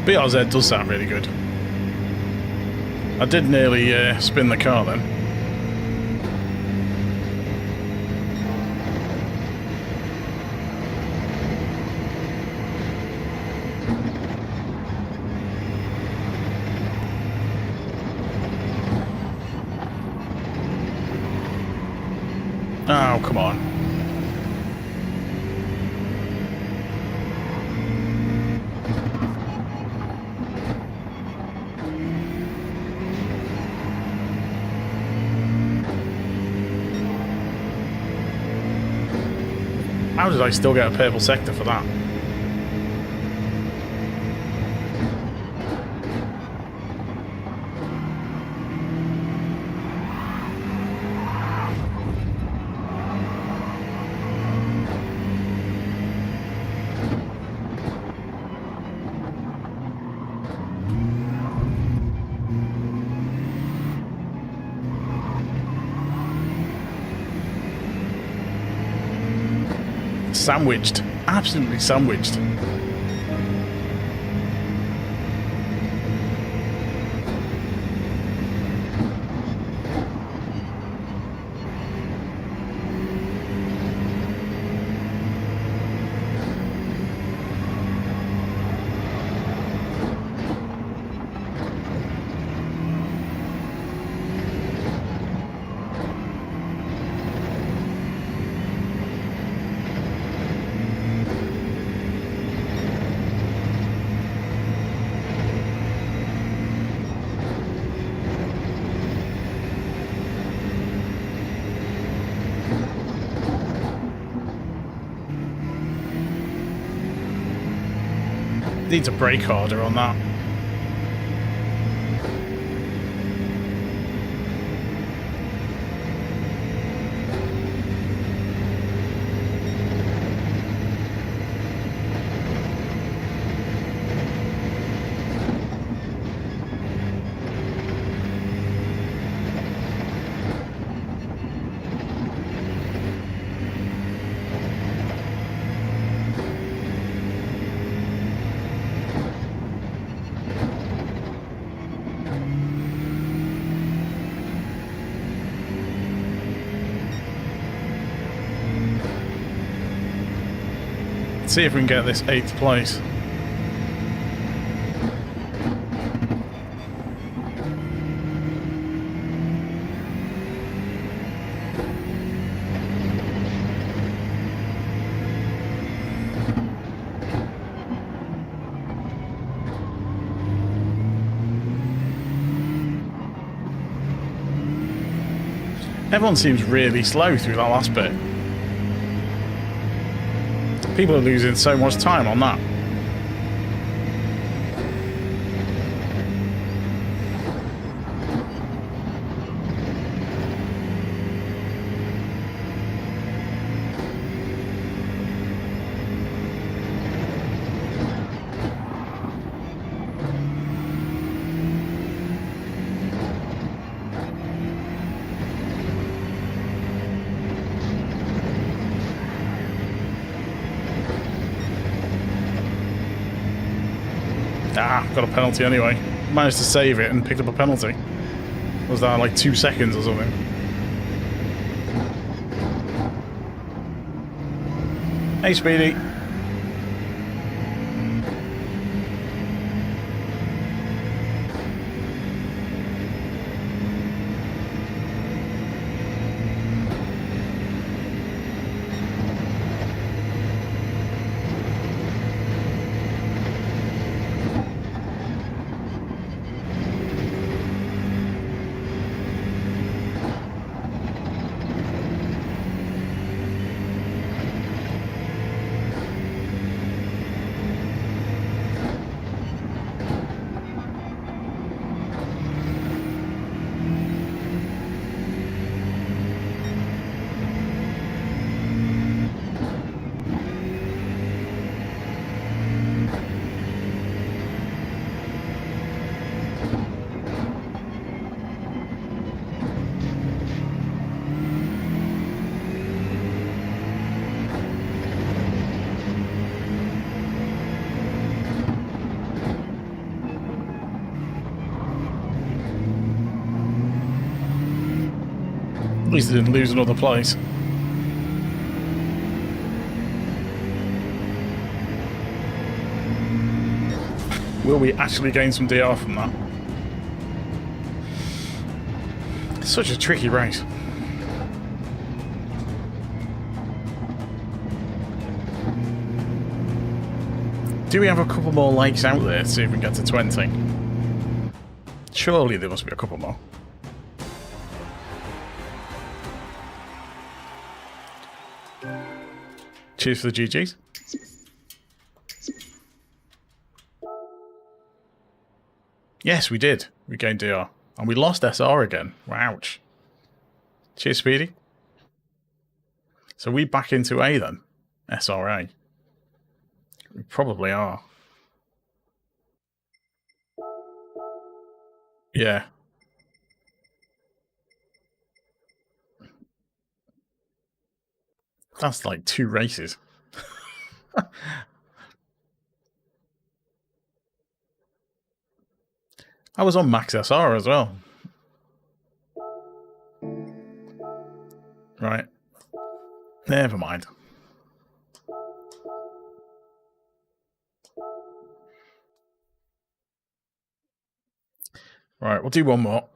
BRZ does sound really good. I did nearly spin the car then. come on. How did I still get a purple sector for that? Sandwiched. Absolutely sandwiched. Needs a brake harder on that. See if we can get this 8th place. Everyone seems really slow through that last bit. People are losing so much time on that. Ah, got a penalty anyway. Managed to save it and picked up a penalty. Was that like 2 seconds or something? Hey, Speedy. At least they didn't lose another place. Will we actually gain some DR from that? It's such a tricky race. Do we have a couple more likes out there to see if we can get to 20? Surely there must be a couple more. Cheers for the GGs. Yes, we did. We gained DR. And we lost SR again. Ouch. Cheers, Speedy. So we back into A then? SRA. We probably are. Yeah. That's like 2 races. I was on Max SR as well. Right. Never mind. Right, we'll do one more.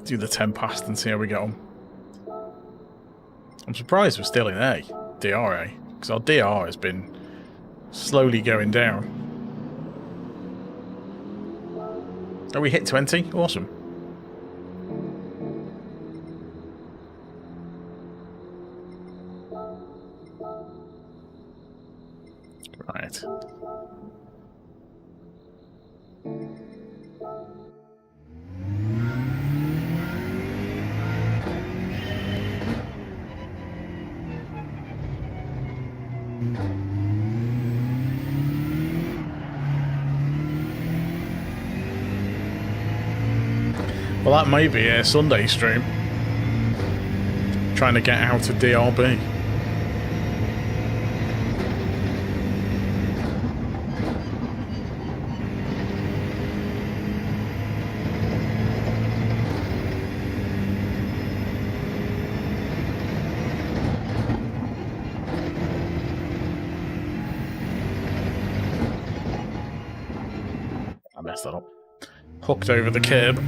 Do the 10 past and see how we get on. I'm surprised we're still in A, DRA, because our DR has been slowly going down. Oh, we hit 20? Awesome. Right. Well, that may be a Sunday stream. Trying to get out of DRB. I messed that up. Hooked over the curb.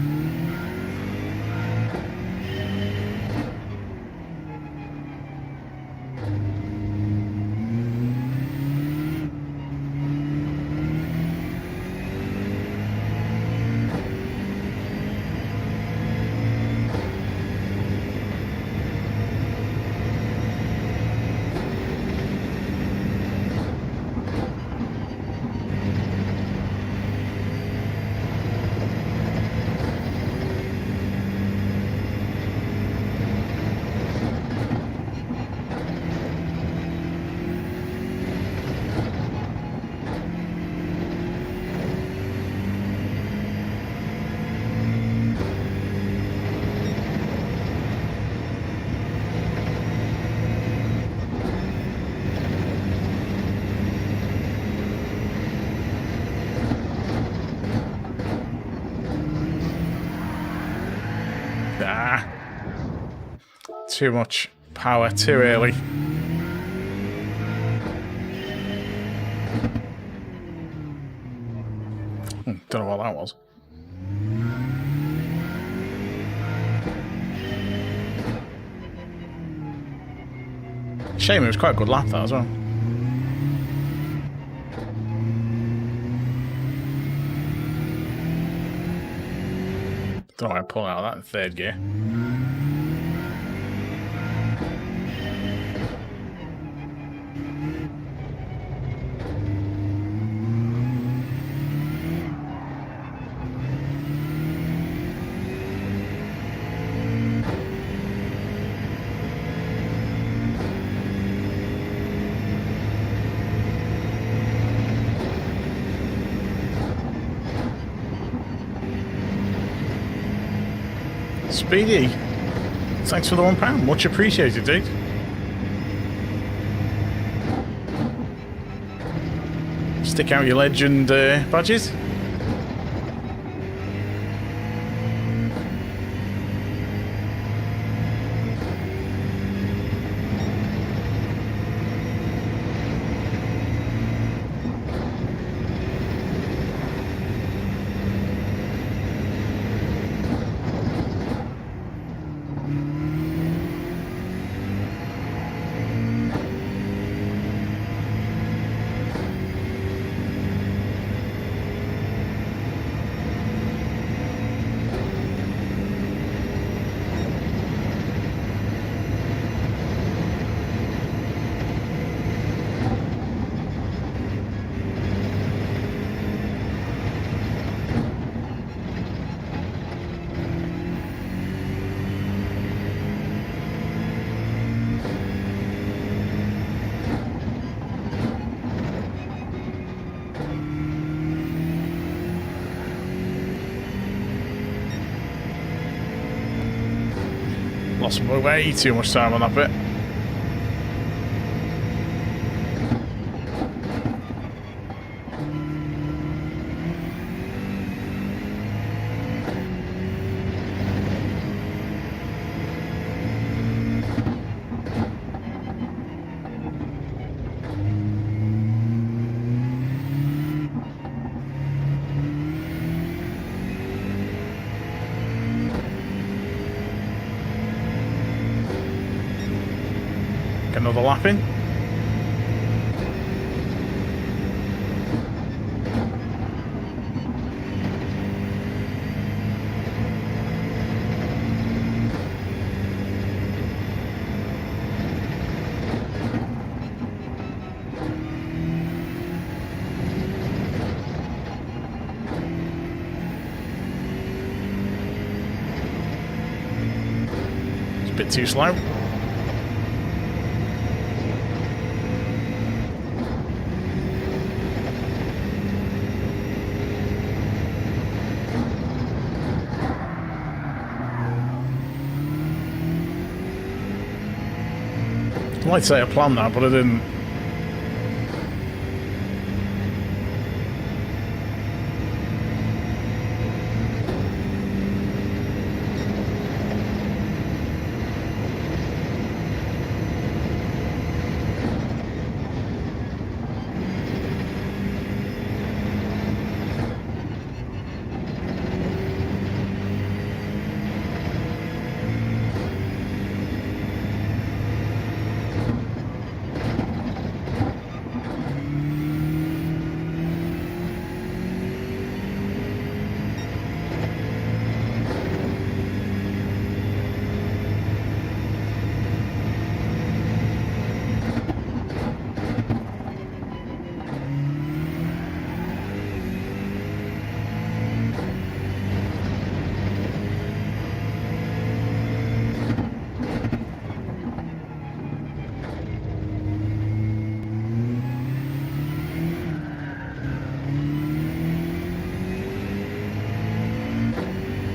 Too much power too early. Don't know what that was. Shame, it was quite a good lap that as well. Don't know why I pulled out of that in 3rd gear. Speedy, thanks for the £1. Much appreciated, dude. Stick out your legend badges. lost way too much time on that bit. Another lap in. It's a bit too slow. I might say I planned that, but I didn't.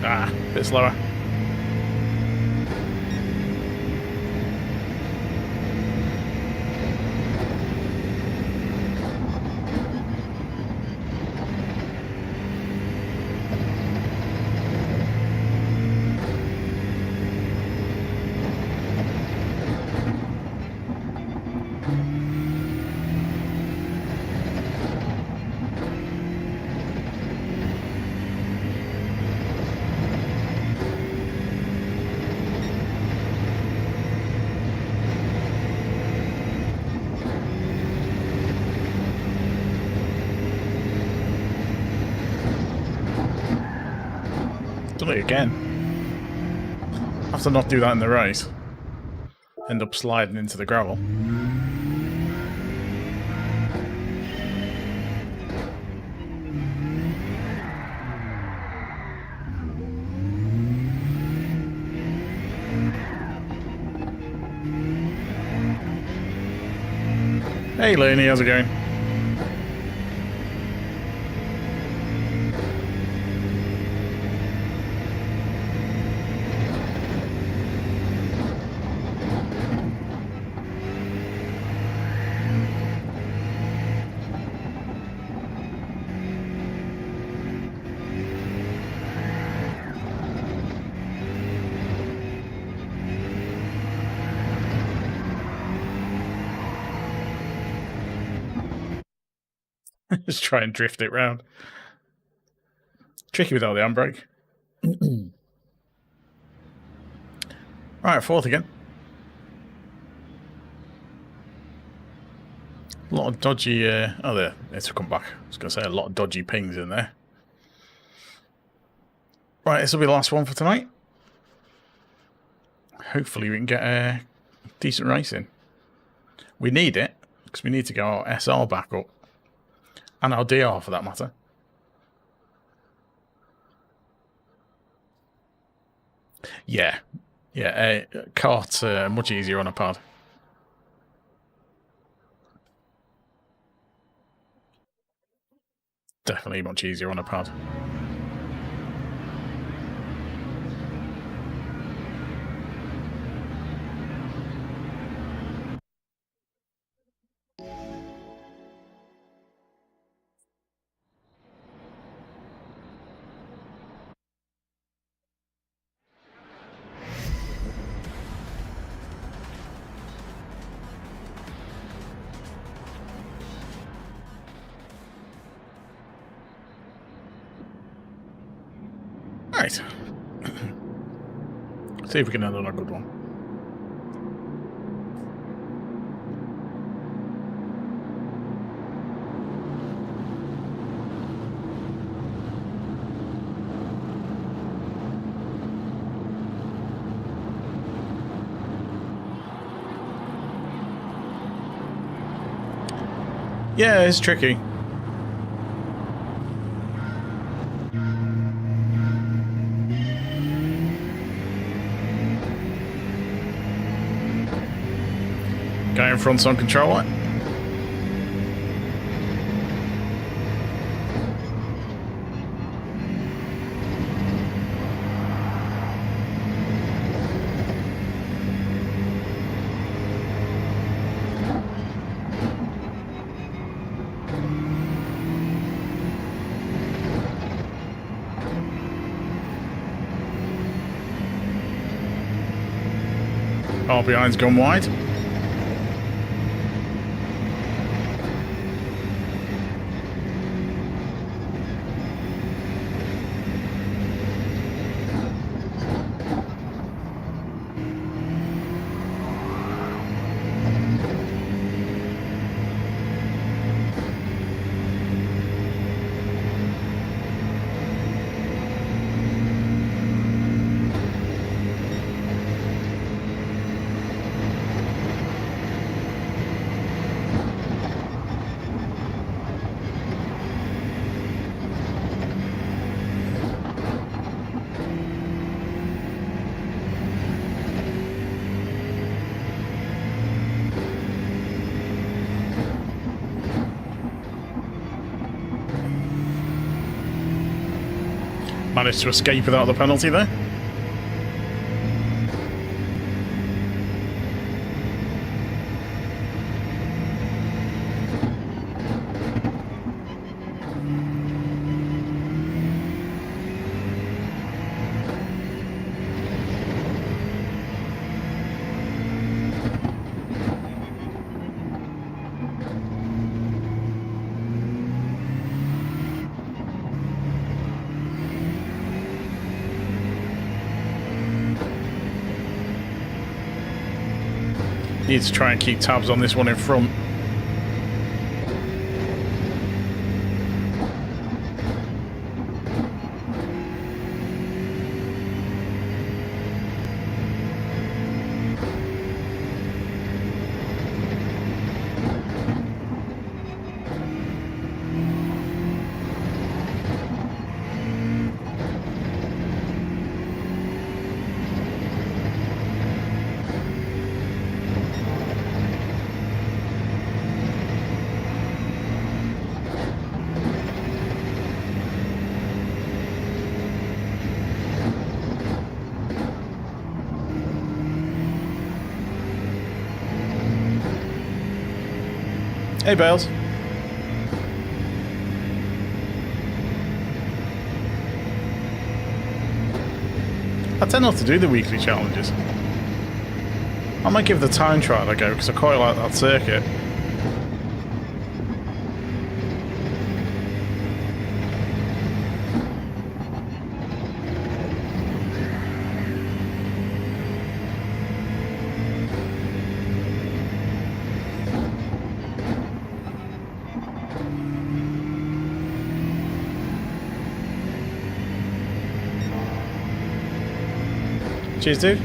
Ah, a bit slower. Done it again. Have to not do that in the race. End up sliding into the gravel. Hey Looney, how's it going? Just try and drift it round. Tricky without the handbrake. Right, fourth again. A lot of dodgy... oh, there. It's come back. I was going to say a lot of dodgy pings in there. Right, this will be the last one for tonight. Hopefully we can get a decent race in. We need it, because we need to get our SR back up. And our DR, for that matter. Yeah. Yeah, kart's much easier on a pad. Definitely much easier on a pad. Right. See if we can end on a good one. Yeah, it's tricky. Guy in front's on controller. Car behind's gone wide. Managed to escape without the penalty there. Need to try and keep tabs on this one in front. Hey, Bales. I tend not to do the weekly challenges. I might give the time trial a go because I quite like that circuit. Cheers, dude.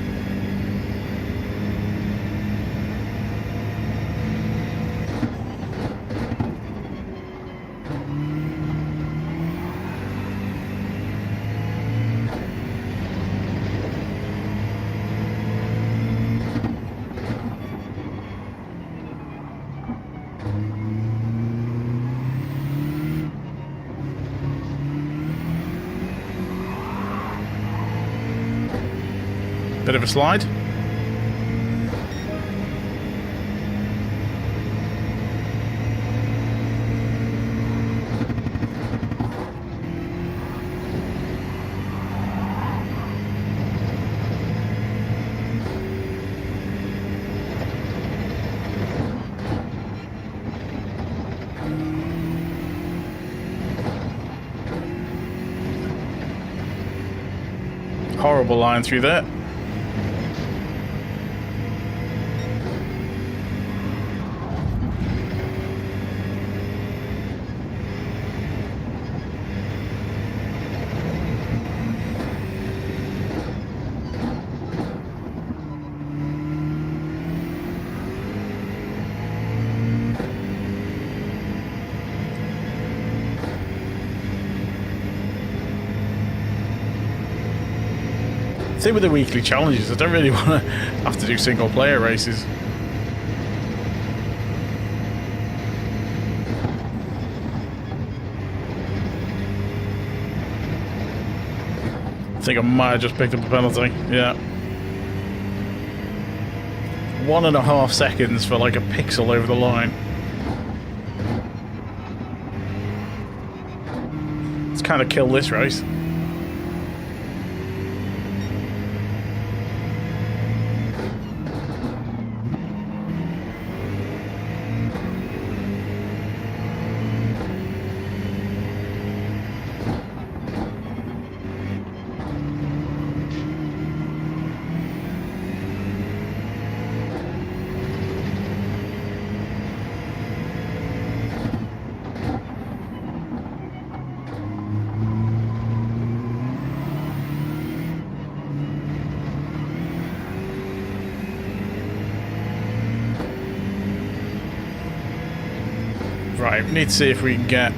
Bit of a slide. horrible line through there. Same with the weekly challenges. I don't really want to have to do single player races. I think I might have just picked up a penalty. Yeah. 1.5 seconds for like a pixel over the line. Let's kind of kill this race. Right, we need to see if we can get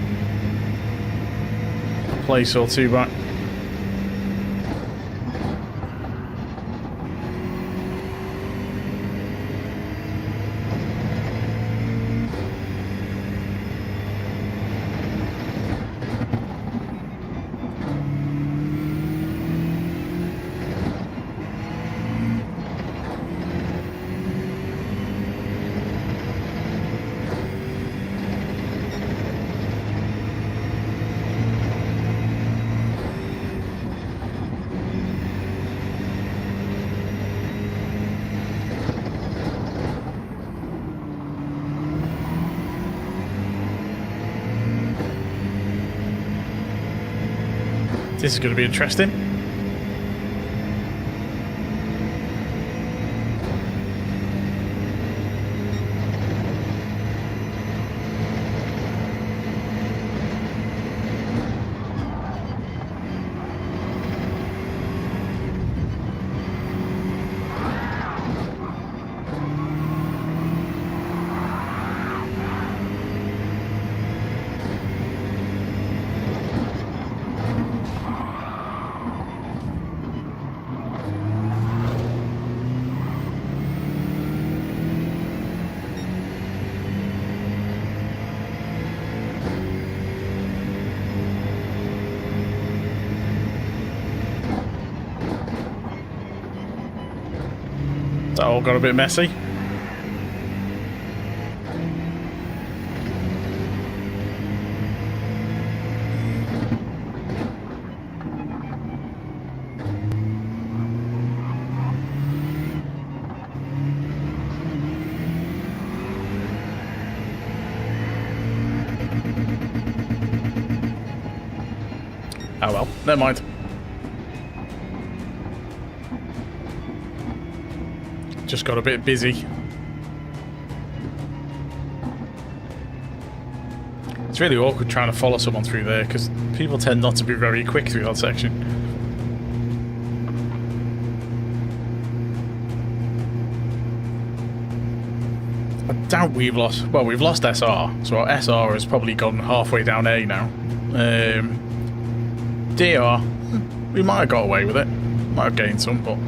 a place or two back. This is going to be interesting. That all got a bit messy. Oh well, never mind. Just got a bit busy. It's really awkward trying to follow someone through there because people tend not to be very quick through that section. I doubt we've lost... Well, we've lost SR, so our SR has probably gone halfway down A now. DR, we might have got away with it. Might have gained some, but...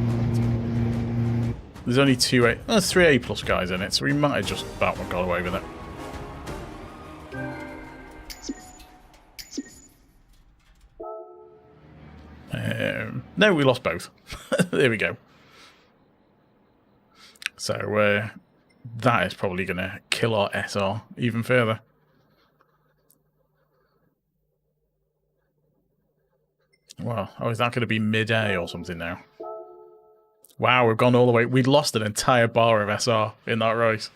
There's only 2A... There's 3 A plus guys in it, so we might have just about got away with it. No, we lost both. There we go. So, that is probably going to kill our SR even further. Well, oh, is that going to be mid-A or something now? Wow, we've gone all the way... We'd lost an entire bar of SR in that race.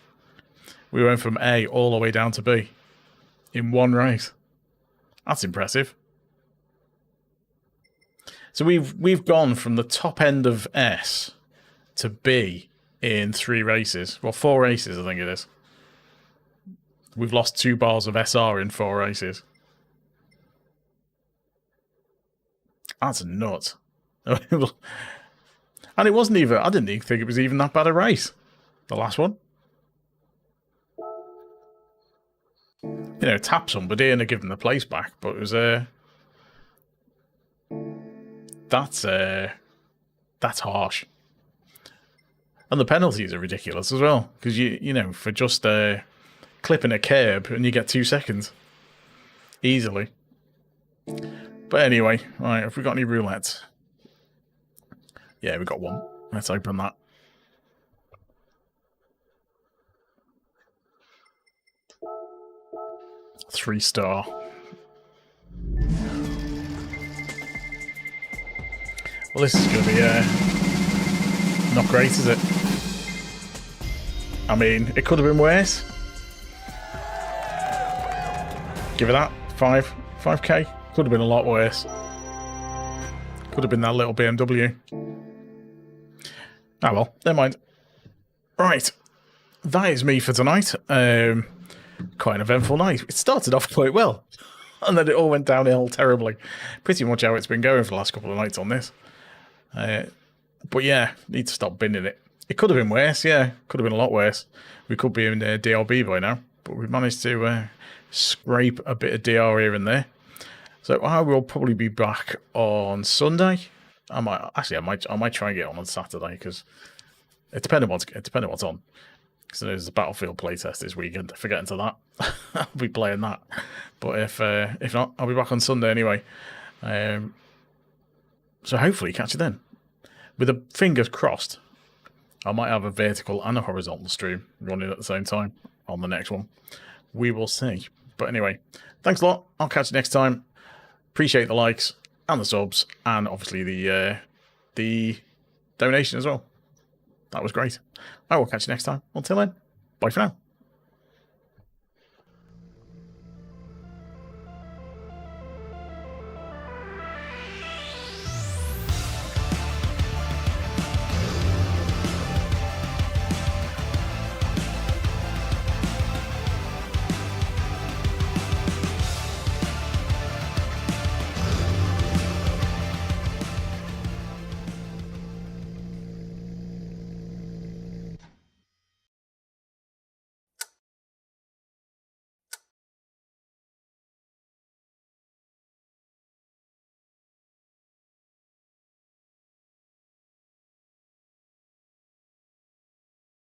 We went from A all the way down to B in one race. That's impressive. So we've gone from the top end of S to B in 3 races. Well, 4 races, I think it is. We've lost 2 bars of SR in 4 races. That's nuts. And it wasn't even, I didn't even think it was even that bad a race. The last one. You know, tap somebody and give them the place back, but it was that's harsh. And the penalties are ridiculous as well, because you know, for just clipping a curb and you get 2 seconds easily. But anyway, right, have we got any roulettes? Yeah, we got one. Let's open that. $3-star. Well, this is going to be not great, is it? I mean, it could have been worse. Give it that. 5k. Could have been a lot worse. Could have been that little BMW. Ah well, never mind. Right. That is me for tonight. Quite an eventful night. It started off quite well. And then it all went downhill terribly. Pretty much how it's been going for the last couple of nights on this. But yeah, need to stop binning it. It could have been worse, yeah. Could have been a lot worse. We could be in DRB by now. But we've managed to scrape a bit of DR here and there. So I will probably be back on Sunday. I might try and get on Saturday, because it depends what's on. Because there's a Battlefield playtest this weekend. If I get into that, I'll be playing that. But if not, I'll be back on Sunday anyway. So hopefully catch you then. With the fingers crossed, I might have a vertical and a horizontal stream running at the same time on the next one. We will see. But anyway, thanks a lot. I'll catch you next time. Appreciate the likes and the subs, and obviously the donation as well. That was great. I will catch you next time. Until then, bye for now.